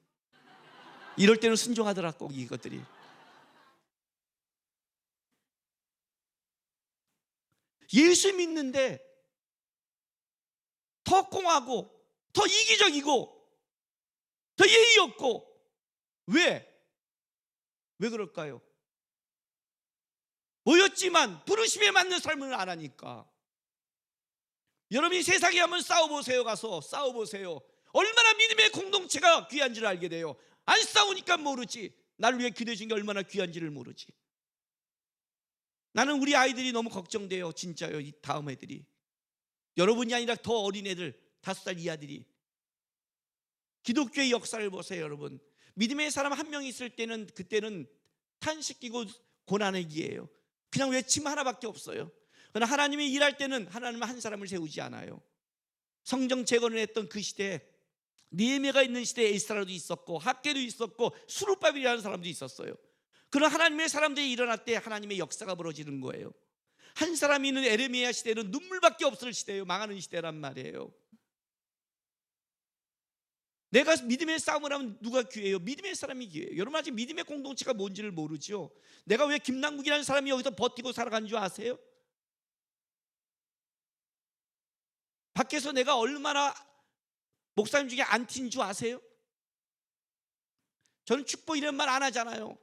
이럴 때는 순종하더라 꼭 이것들이. 예수 믿는데 더 꽁하고 더 이기적이고 더 예의 없고 왜 그럴까요? 모였지만 부르심에 맞는 삶을 안 하니까. 여러분이 세상에 한번 싸워보세요. 가서 싸워보세요. 얼마나 믿음의 공동체가 귀한지를 알게 돼요. 안 싸우니까 모르지. 나를 위해 기도해 준 게 얼마나 귀한지를 모르지. 나는 우리 아이들이 너무 걱정돼요. 진짜요. 이 다음 애들이, 여러분이 아니라 더 어린 애들, 5살 이하들이. 기독교의 역사를 보세요. 여러분, 믿음의 사람 한 명 있을 때는 그때는 탄식이고 고난의 기예요. 그냥 외침 하나밖에 없어요. 그러나 하나님이 일할 때는 하나님은 한 사람을 세우지 않아요. 성정 재건을 했던 그 시대에 느헤미야가 있는 시대에 에스라도 있었고 학개도 있었고 수룹바벨이라는 사람도 있었어요. 그런 하나님의 사람들이 일어날 때 하나님의 역사가 벌어지는 거예요. 한 사람이 있는 에레미야 시대는 눈물밖에 없을 시대예요. 망하는 시대란 말이에요. 내가 믿음의 싸움을 하면 누가 귀해요? 믿음의 사람이 귀해요. 여러분 아직 믿음의 공동체가 뭔지를 모르죠. 내가 왜 김남국이라는 사람이 여기서 버티고 살아간 줄 아세요? 밖에서 내가 얼마나 목사님 중에 안티인 줄 아세요? 저는 축복 이런 말 안 하잖아요.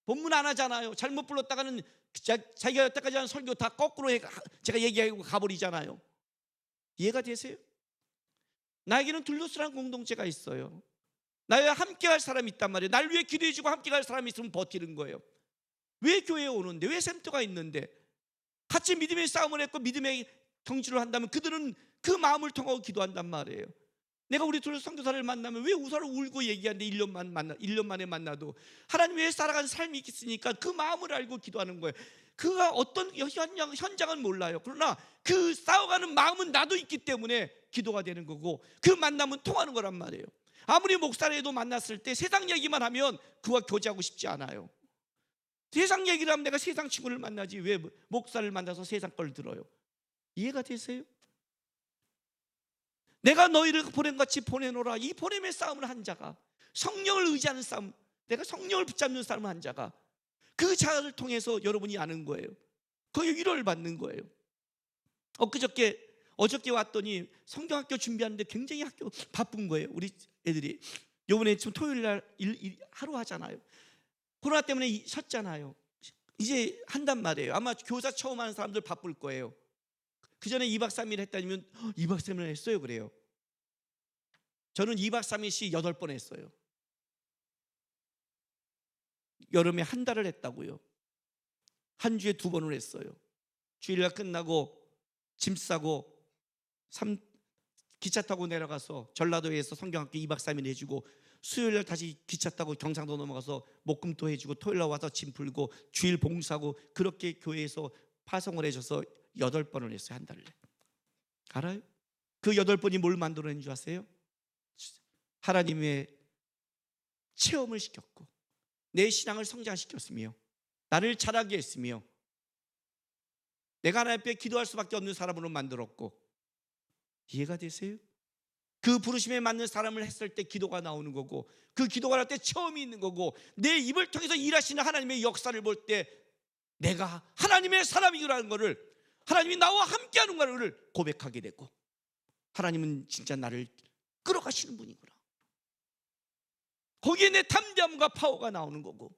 본문 안 하잖아요. 잘못 불렀다가는 자기가 여태까지 한 설교 다 거꾸로 제가 얘기하고 가버리잖아요. 이해가 되세요? 나에게는 둘러스란 공동체가 있어요. 나와 함께 할 사람이 있단 말이에요. 날 위해 기도해주고 함께 갈 사람이 있으면 버티는 거예요. 왜 교회에 오는데, 왜 센터가 있는데, 같이 믿음의 싸움을 했고 믿음의 경주를 한다면 그들은 그 마음을 통하고 기도한단 말이에요. 내가 우리 둘 선교사를 만나면 왜 우사를 울고 얘기하는데 1년 만에 만나도 하나님 왜 살아가는 삶이 있으니까 그 마음을 알고 기도하는 거예요. 그가 어떤 현장은 몰라요. 그러나 그 싸워가는 마음은 나도 있기 때문에 기도가 되는 거고, 그 만남은 통하는 거란 말이에요. 아무리 목사라도 만났을 때 세상 얘기만 하면 그와 교제하고 싶지 않아요. 세상 얘기를 하면 내가 세상 친구를 만나지 왜 목사를 만나서 세상 걸 들어요? 이해가 되세요? 내가 너희를 보낸 같이 보내노라. 이 보냄의 싸움을 한 자가, 성령을 의지하는 싸움, 내가 성령을 붙잡는 싸움을 한 자가, 그 자를 통해서 여러분이 아는 거예요. 거기에 위로를 받는 거예요. 어저께 왔더니 성경학교 준비하는데 굉장히 학교 바쁜 거예요. 우리 애들이 이번에 지금 토요일 날 하루 하잖아요. 코로나 때문에 쉬었잖아요. 이제 한단 말이에요. 아마 교사 처음 하는 사람들 바쁠 거예요. 그 전에 2박 3일 했다면 2박 3일 했어요 그래요. 저는 2박 3일씩 8번 했어요. 여름에 한 달을 했다고요. 한 주에 2번을 했어요. 주일날 끝나고 짐 싸고 기차 타고 내려가서 전라도에서 성경학교 2박 3일 해주고, 수요일날 다시 기차 타고 경상도 넘어가서 목금토 해주고, 토요일날 와서 짐 풀고 주일 봉사하고, 그렇게 교회에서 파송을 해줘서 8번을 했어요. 한 달에. 알아요? 그 8번이 뭘 만들어낸 줄 아세요? 하나님의 체험을 시켰고 내 신앙을 성장시켰으며 나를 자라게 했으며 내가 하나님 앞에 기도할 수밖에 없는 사람으로 만들었고. 이해가 되세요? 그 부르심에 맞는 사람을 했을 때 기도가 나오는 거고, 그 기도가 나올 때 체험이 있는 거고, 내 입을 통해서 일하시는 하나님의 역사를 볼 때 내가 하나님의 사람이라는 것을, 하나님이 나와 함께하는 것을 고백하게 되고, 하나님은 진짜 나를 끌어가시는 분이구나. 거기에 내 담대함과 파워가 나오는 거고,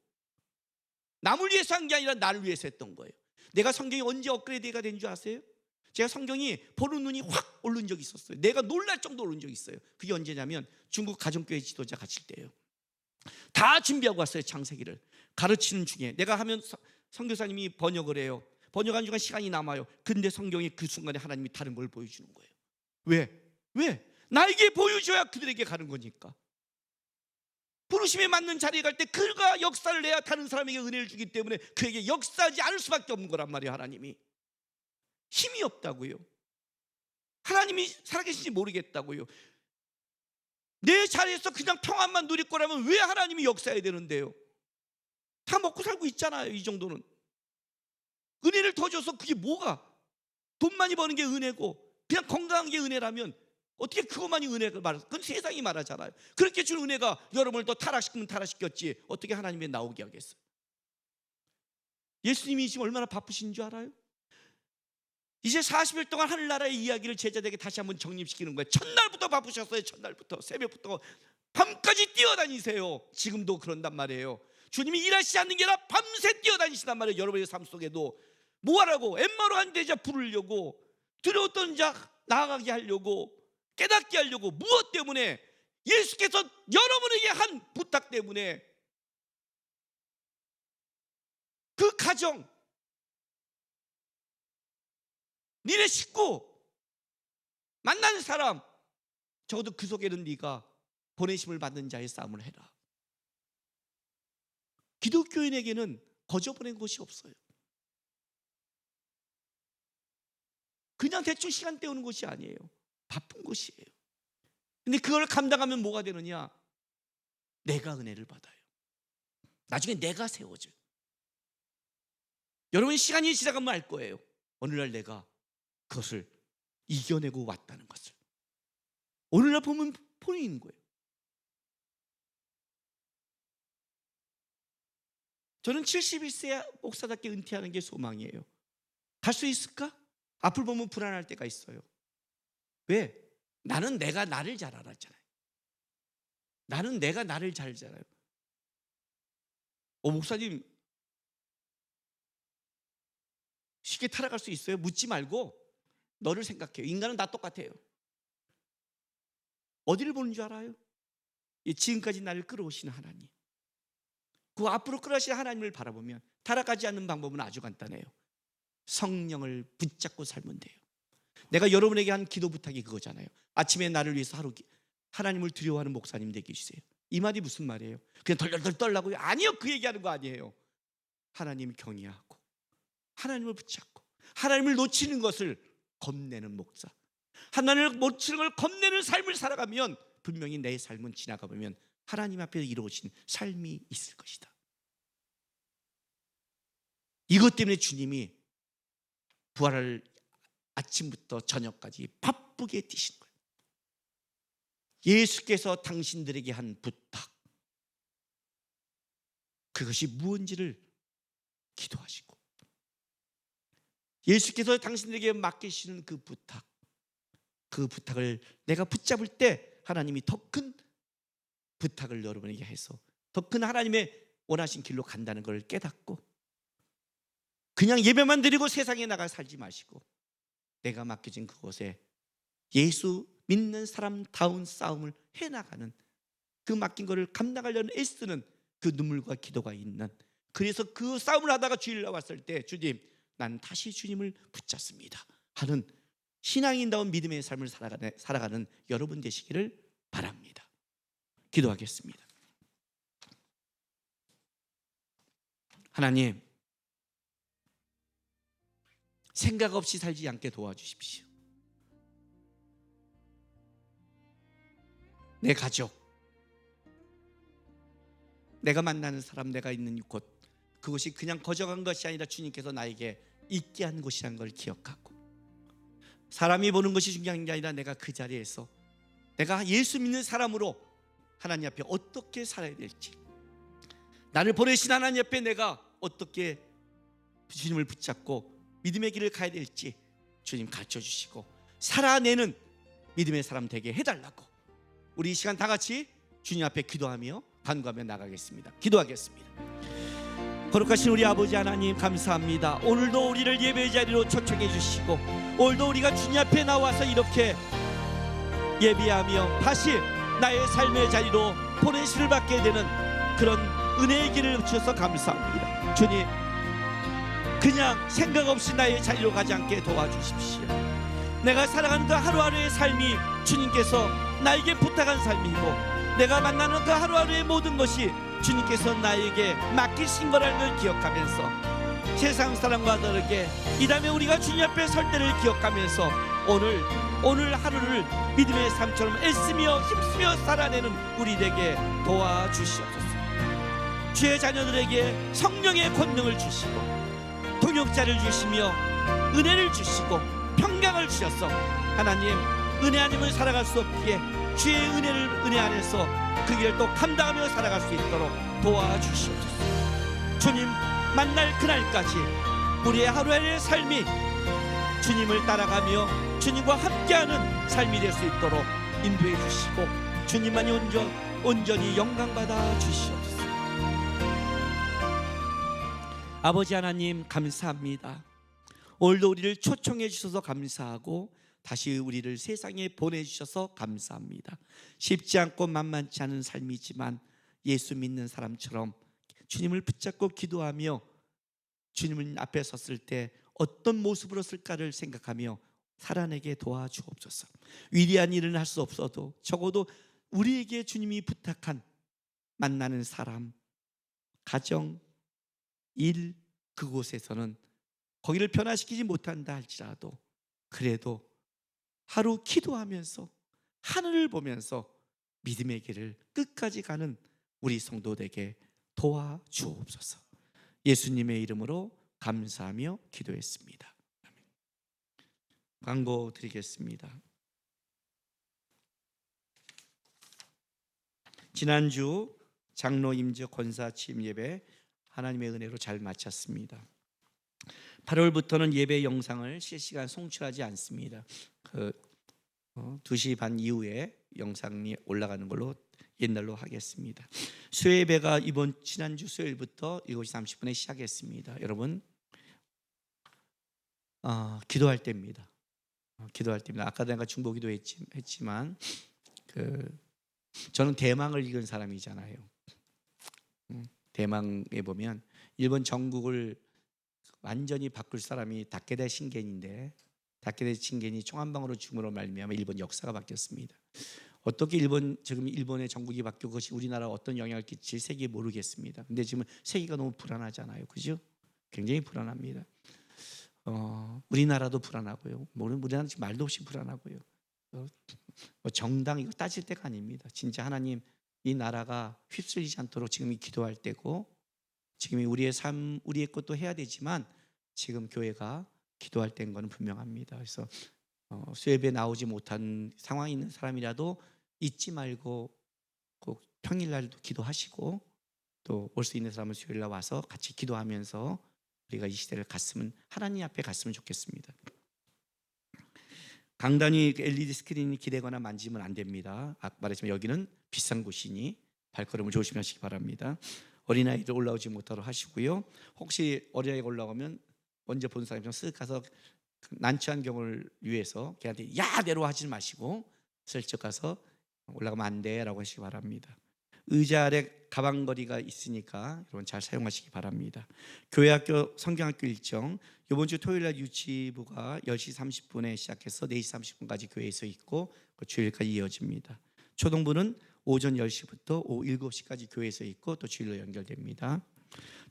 남을 위해서 한 게 아니라 나를 위해서 했던 거예요. 내가 성경이 언제 업그레이드가 된 줄 아세요? 제가 성경이 보는 눈이 확 오른 적이 있었어요. 내가 놀랄 정도로 오른 적이 있어요. 그게 언제냐면 중국 가정교회 지도자 가실 때예요. 다 준비하고 왔어요. 창세기를 가르치는 중에 내가 하면 선교사님이 번역을 해요. 번역한 중간 시간이 남아요. 근데 성경이 그 순간에 하나님이 다른 걸 보여주는 거예요. 왜? 나에게 보여줘야 그들에게 가는 거니까. 부르심에 맞는 자리에 갈 때 그가 역사를 해야 다른 사람에게 은혜를 주기 때문에 그에게 역사하지 않을 수밖에 없는 거란 말이에요. 하나님이 힘이 없다고요. 하나님이 살아계신지 모르겠다고요. 내 자리에서 그냥 평안만 누릴 거라면 왜 하나님이 역사해야 되는데요? 다 먹고 살고 있잖아요. 이 정도는 은혜를 더 줘서 그게 뭐가, 돈 많이 버는 게 은혜고 그냥 건강한 게 은혜라면 어떻게 그것만이 은혜가 말해? 그건 세상이 말하잖아요. 그렇게 준 은혜가 여러분을 또 타락시키면 타락시켰지 어떻게 하나님의 나오게 하겠어요? 예수님이 지금 얼마나 바쁘신 줄 알아요? 이제 40일 동안 하늘나라의 이야기를 제자들에게 다시 한번 정립시키는 거예요. 첫날부터 바쁘셨어요. 첫날부터 새벽부터 밤까지 뛰어다니세요. 지금도 그런단 말이에요. 주님이 일하시지 않는 게 아니라 밤새 뛰어다니시단 말이에요. 여러분의 삶 속에도 뭐하라고? 엠마로 한 대자 부르려고, 두려웠던 자 나아가게 하려고, 깨닫게 하려고. 무엇 때문에? 예수께서 여러분에게 한 부탁 때문에. 그 가정, 니네 식구, 만나는 사람, 적어도 그 속에는 네가 보내심을 받는 자의 싸움을 해라. 기독교인에게는 거저 보낸 곳이 없어요. 그냥 대충 시간 때우는 곳이 아니에요. 바쁜 곳이에요. 근데 그걸 감당하면 뭐가 되느냐? 내가 은혜를 받아요. 나중에 내가 세워져요. 여러분 시간이 지나가면 알 거예요. 어느 날 내가 그것을 이겨내고 왔다는 것을. 오늘날 보면 보이는 거예요. 저는 71세 목사답게 은퇴하는 게 소망이에요. 갈 수 있을까? 앞을 보면 불안할 때가 있어요. 왜? 나는 내가 나를 잘 알았잖아요. 나는 내가 나를 잘 알아요. 목사님 쉽게 타락할 수 있어요? 묻지 말고 너를 생각해요. 인간은 다 똑같아요. 어디를 보는 줄 알아요? 지금까지 나를 끌어오시는 하나님, 그 앞으로 끌어오시는 하나님을 바라보면 타락하지 않는 방법은 아주 간단해요. 성령을 붙잡고 살면 돼요. 내가 여러분에게 한 기도 부탁이 그거잖아요. 아침에 나를 위해서 하루 하나님을 두려워하는 목사님 되게 해주세요. 이 말이 무슨 말이에요? 그냥 덜덜덜 떨라고요? 아니요, 그 얘기하는 거 아니에요. 하나님 경외하고 하나님을 붙잡고 하나님을 놓치는 것을 겁내는 목사, 하나님을 놓치는 걸 겁내는 삶을 살아가면 분명히 내 삶은 지나가 보면 하나님 앞에 이루어진 삶이 있을 것이다. 이것 때문에 주님이 부활을 아침부터 저녁까지 바쁘게 뛰신 거예요. 예수께서 당신들에게 한 부탁, 그것이 무엇인지를 기도하시고, 예수께서 당신들에게 맡기시는 그 부탁을 내가 붙잡을 때 하나님이 더 큰 부탁을 여러분에게 해서 더 큰 하나님의 원하신 길로 간다는 걸 깨닫고, 그냥 예배만 드리고 세상에 나가 살지 마시고 내가 맡겨진 그곳에 예수 믿는 사람다운 싸움을 해나가는, 그 맡긴 것을 감당하려는 애쓰는 그 눈물과 기도가 있는, 그래서 그 싸움을 하다가 주일 나왔을 때 주님, 나는 다시 주님을 붙잡습니다 하는 신앙인다운 믿음의 삶을 살아가는 여러분 되시기를 바랍니다. 기도하겠습니다. 하나님, 생각 없이 살지 않게 도와주십시오. 내 가족, 내가 만나는 사람, 내가 있는 곳, 그것이 그냥 거저간 것이 아니라 주님께서 나에게 있게 한 곳이라는 걸 기억하고, 사람이 보는 것이 중요한 게 아니라 내가 그 자리에서 내가 예수 믿는 사람으로 하나님 앞에 어떻게 살아야 될지, 나를 보내신 하나님 앞에 내가 어떻게 주님을 붙잡고 믿음의 길을 가야 될지 주님 가르쳐 주시고 살아내는 믿음의 사람 되게 해달라고, 우리 이 시간 다 같이 주님 앞에 기도하며 간구하며 나가겠습니다. 기도하겠습니다. 거룩하신 우리 아버지 하나님, 감사합니다. 오늘도 우리를 예배의 자리로 초청해 주시고, 오늘도 우리가 주님 앞에 나와서 이렇게 예배하며 다시 나의 삶의 자리로 보내심을 받게 되는 그런 은혜의 길을 주셔서 감사합니다. 주님, 그냥 생각 없이 나의 자리로 가지 않게 도와주십시오. 내가 살아가는 그 하루하루의 삶이 주님께서 나에게 부탁한 삶이고, 내가 만나는 그 하루하루의 모든 것이 주님께서 나에게 맡기신 거라는 걸 기억하면서 세상 사람과 다르게 이 다음에 우리가 주님 앞에 설 때를 기억하면서 오늘 하루를 믿음의 삶처럼 애쓰며 힘쓰며 살아내는 우리에게 도와주시옵소서. 주의 자녀들에게 성령의 권능을 주시고 동역자를 주시며 은혜를 주시고 평강을 주셔서 하나님, 은혜 아니면 살아갈 수 없기에 주의 은혜 안에서 그 길을 또 감당하며 살아갈 수 있도록 도와주시옵소서. 주님 만날 그날까지 우리의 하루의 삶이 주님을 따라가며 주님과 함께하는 삶이 될 수 있도록 인도해 주시고 주님만이 온전히 영광받아 주시옵소서. 아버지 하나님 감사합니다. 오늘도 우리를 초청해 주셔서 감사하고 다시 우리를 세상에 보내주셔서 감사합니다. 쉽지 않고 만만치 않은 삶이지만 예수 믿는 사람처럼 주님을 붙잡고 기도하며 주님 앞에 섰을 때 어떤 모습으로 쓸까를 생각하며 살아내게 도와주옵소서. 위대한 일은 할 수 없어도 적어도 우리에게 주님이 부탁한 만나는 사람, 가정, 일, 그곳에서는 거기를 변화시키지 못한다 할지라도 그래도 하루 기도하면서 하늘을 보면서 믿음의 길을 끝까지 가는 우리 성도들에게 도와주옵소서. 예수님의 이름으로 감사하며 기도했습니다. 광고 드리겠습니다. 지난주 장로 임직 권사 취임 예배 하나님의 은혜로 잘 마쳤습니다. 8월부터는 예배 영상을 실시간 송출하지 않습니다. 2시 반 이후에 영상이 올라가는 걸로 옛날로 하겠습니다. 수요예배가 지난주 수요일부터 7시 30분에 시작했습니다. 여러분 기도할 때입니다. 기도할 때입니다. 아까 내가 중보기도 했지만 저는 대망을 읽은 사람이잖아요. 대망에 보면 일본 전국을 완전히 바꿀 사람이 다케다 신겐인데 다케다 신겐이 총 한 방으로 죽음으로 말미암아 일본 역사가 바뀌었습니다. 어떻게 지금 일본의 전국이 바뀌고 그것이 우리나라에 어떤 영향을 끼칠 세계에 모르겠습니다. 근데 지금 세계가 너무 불안하잖아요. 그죠? 굉장히 불안합니다. 우리나라도 불안하고요. 우리나라는 지금 말도 없이 불안하고요. 정당 이거 따질 때가 아닙니다. 진짜 하나님 이 나라가 휩쓸리지 않도록 지금이 기도할 때고 지금이 우리의 삶, 우리의 것도 해야 되지만 지금 교회가 기도할 때인 건 분명합니다. 그래서 수요예배에 나오지 못한 상황이 있는 사람이라도 잊지 말고 꼭 평일날도 기도하시고 또 올 수 있는 사람은 수요일날 와서 같이 기도하면서 우리가 이 시대를 하나님 앞에 갔으면 좋겠습니다. 강단이 LED 스크린이 기대거나 만지면 안 됩니다. 아까 말했지만 여기는 비싼 곳이니 발걸음을 조심하시기 바랍니다. 어린아이들 올라오지 못하도록 하시고요. 혹시 어린아이가 올라오면 먼저 본 사람이 좀 쓱 가서 난처한 경우를 위해서 걔한테 야 내려와 하지 마시고 슬쩍 가서 올라가면 안 돼라고 하시기 바랍니다. 의자 아래 가방거리가 있으니까 여러분 잘 사용하시기 바랍니다. 교회학교 성경학교 일정 이번 주 토요일날 유치부가 10시 30분에 시작해서 4시 30분까지 교회에서 있고 주일까지 이어집니다. 초등부는 오전 10시부터 오후 7시까지 교회에서 있고 또 주일로 연결됩니다.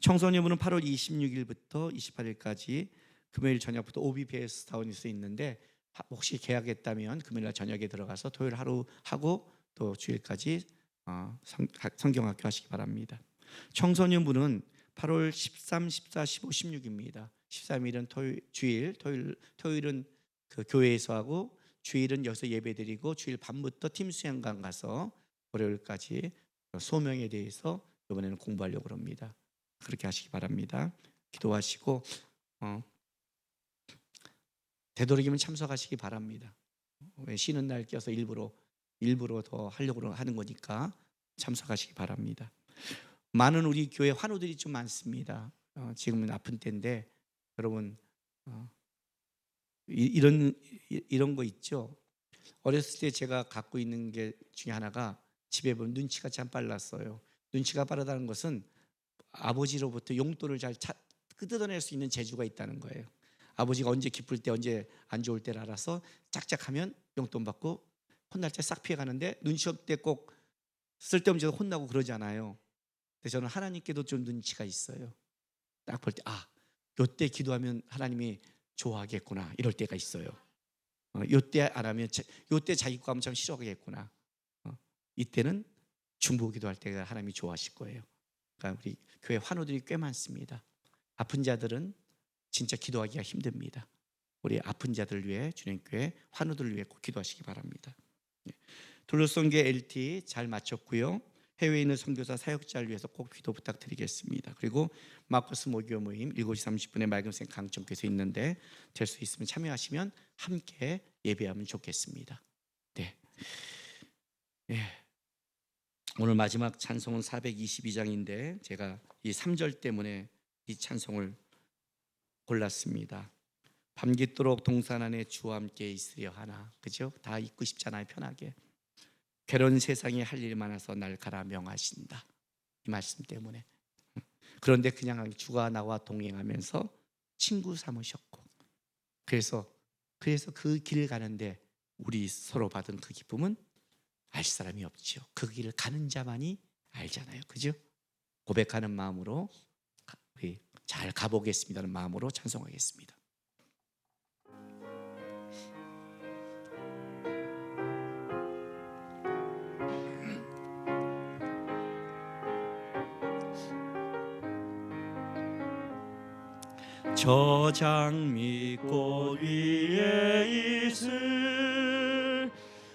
청소년부는 8월 26일부터 28일까지 금요일 저녁부터 OBPS 타운에서 있는데 혹시 계약했다면 금요일날 저녁에 들어가서 토요일 하루 하고 또 주일까지 성경학교 하시기 바랍니다. 청소년부는 8월 13, 14, 15, 16입니다. 13일은 토요일은 그 교회에서 하고 주일은 여기서 예배드리고 주일 밤부터 팀 수양관 가서 월요일까지 소명에 대해서 이번에는 공부하려고 합니다. 그렇게 하시기 바랍니다. 기도하시고 되도록이면 참석하시기 바랍니다. 쉬는 날 껴서 일부러 더 하려고 하는 거니까 참석하시기 바랍니다. 많은 우리 교회 환우들이 좀 많습니다. 지금은 아픈 때인데 여러분 이런 거 있죠. 어렸을 때 제가 갖고 있는 게 중에 하나가 집에 보면 눈치가 참 빨랐어요. 눈치가 빠르다는 것은 아버지로부터 용돈을 잘 뜯어낼 수 있는 재주가 있다는 거예요. 아버지가 언제 기쁠 때 언제 안 좋을 때를 알아서 짝짝하면 용돈 받고 혼날 때 싹 피해가는데 눈치 없을 때 꼭 쓸데없는 짓 혼나고 그러잖아요. 근데 저는 하나님께도 좀 눈치가 있어요. 딱 볼 때 요때 기도하면 하나님이 좋아하겠구나 이럴 때가 있어요. 요때 안 하면 요때 자기 거 하면 참 싫어하겠구나. 이때는 중보 기도할 때가 하나님이 좋아하실 거예요. 그러니까 우리 교회 환우들이 꽤 많습니다. 아픈 자들은 진짜 기도하기가 힘듭니다. 우리 아픈 자들 위해 주님교회 환우들 위해 꼭 기도하시기 바랍니다. 둘러선교회 LT 잘 마쳤고요. 해외에 있는 선교사 사역자를 위해서 꼭 기도 부탁드리겠습니다. 그리고 마커스 모교 모임 7시 30분에 맑음생 강점교에서 있는데 될 수 있으면 참여하시면 함께 예배하면 좋겠습니다. 네. 오늘 마지막 찬송은 422장인데 제가 이 3절 때문에 이 찬송을 골랐습니다. 밤깃도록 동산 안에 주와 함께 있으려 하나. 그죠? 다 있고 싶잖아요, 편하게. 괴로운 세상에 할 일 많아서 날 가라 명하신다. 이 말씀 때문에. 그런데 그냥 주가 나와 동행하면서 친구 삼으셨고, 그래서 그 길을 가는데 우리 서로 받은 그 기쁨은 알 사람이 없죠. 그 길을 가는 자만이 알잖아요. 그죠? 고백하는 마음으로 우리 잘 가보겠습니다는 마음으로 찬송하겠습니다. 저 장미꽃 위에 있을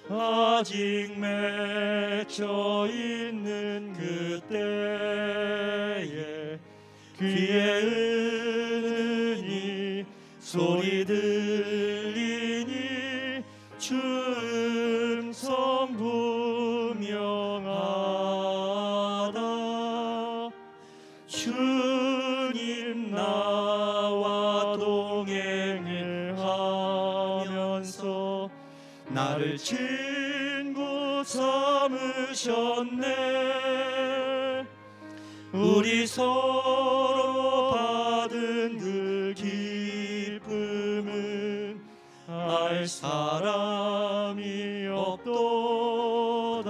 아직 맺혀 있는 그때에 귀에 은은히 소리 들리니 주 음성 분명하다. 주님 나와 동행을 하면서 나를 친구 삼으셨네. 우리 서로 받은 그 기쁨은 알 사람이 없도다.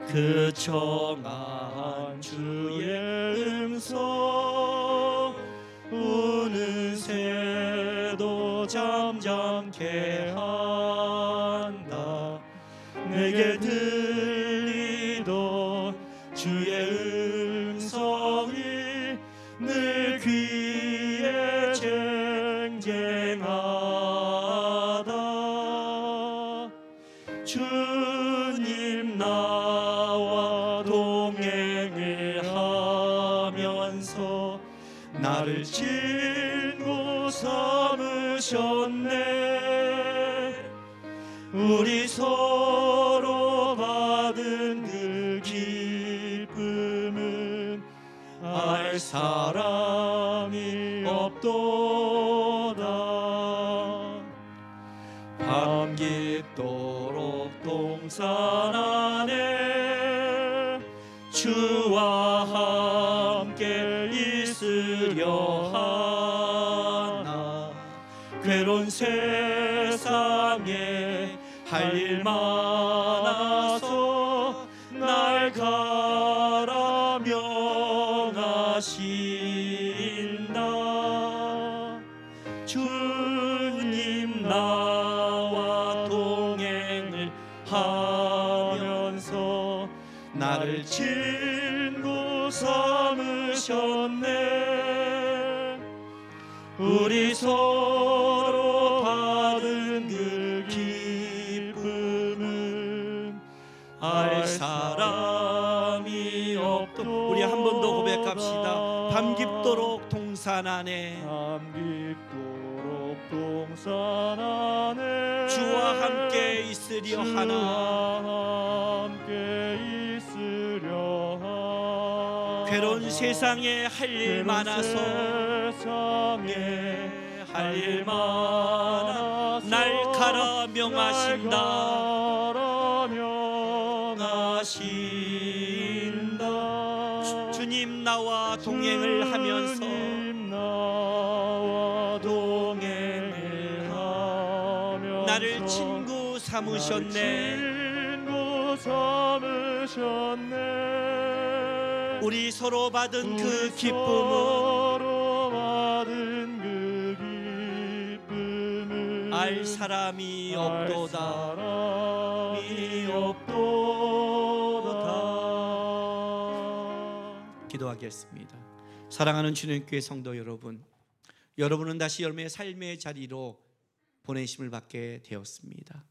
그 청아한 주의 음성 우는 새도 잠잠케 한다. 내게 들리던 주의 음성이 늘 귀에 쟁쟁하다. 주님 나와 동행을 하면서 나를 친구 삼으셨네. 우리 서로 받은 그 기쁨은 알 사람이 없도다. 밤 깊도록 동산 안에 주와 함께 있으려 하나. 괴로운 세상에 할 일 많아서 날 가라 명하신다. 주님 나와 동행을 하면서 나를 친구 삼으셨네. 우리 서로 받은 그 기쁨은 알 사람이 없도. 우리 한 번 더 고백합시다. 밤 깊도록 동산 안에 동산 안에 주와 함께 있으려 하나. 주와 함께 있으려 하나. 괴로운 세상에 할 일 많아서 세상에 할 일 많아 날 가라 명하신다. 주님 나와 동행을 하면서 주님 나와 동행을 하면서 나를 친구 삼으셨네. 친구 삼으셨네. 우리 서로 받은 그 우리 기쁨은 서로 받은 그 기쁨은 알 사람이 없도다. 사람이 없도다. 기도하겠습니다. 사랑하는 주님교회 성도 여러분, 여러분은 다시 여러분의 삶의 자리로 보내심을 받게 되었습니다.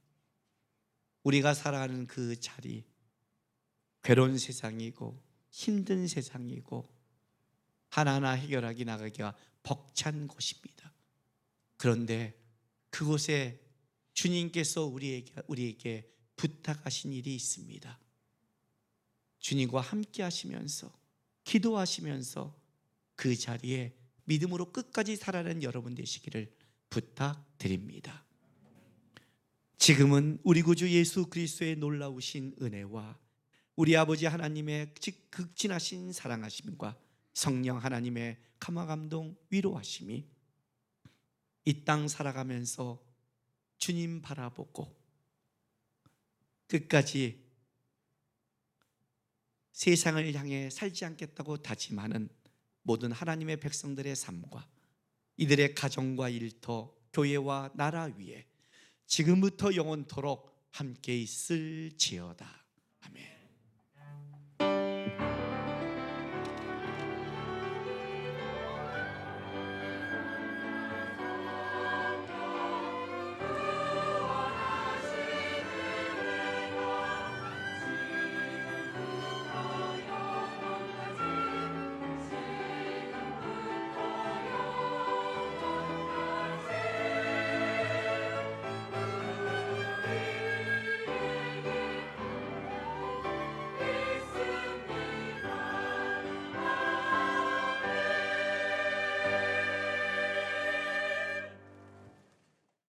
우리가 살아가는 그 자리, 괴로운 세상이고 힘든 세상이고 하나하나 해결하기 나가기가 벅찬 곳입니다. 그런데 그곳에 주님께서 우리에게 부탁하신 일이 있습니다. 주님과 함께 하시면서 기도하시면서 그 자리에 믿음으로 끝까지 살아가는 여러분 되시기를 부탁드립니다. 지금은 우리 구주 예수 그리스도의 놀라우신 은혜와 우리 아버지 하나님의 극진하신 사랑하심과 성령 하나님의 감화감동 위로하심이 이 땅 살아가면서 주님 바라보고 끝까지 세상을 향해 살지 않겠다고 다짐하는 모든 하나님의 백성들의 삶과 이들의 가정과 일터, 교회와 나라 위에 지금부터 영원토록 함께 있을지어다.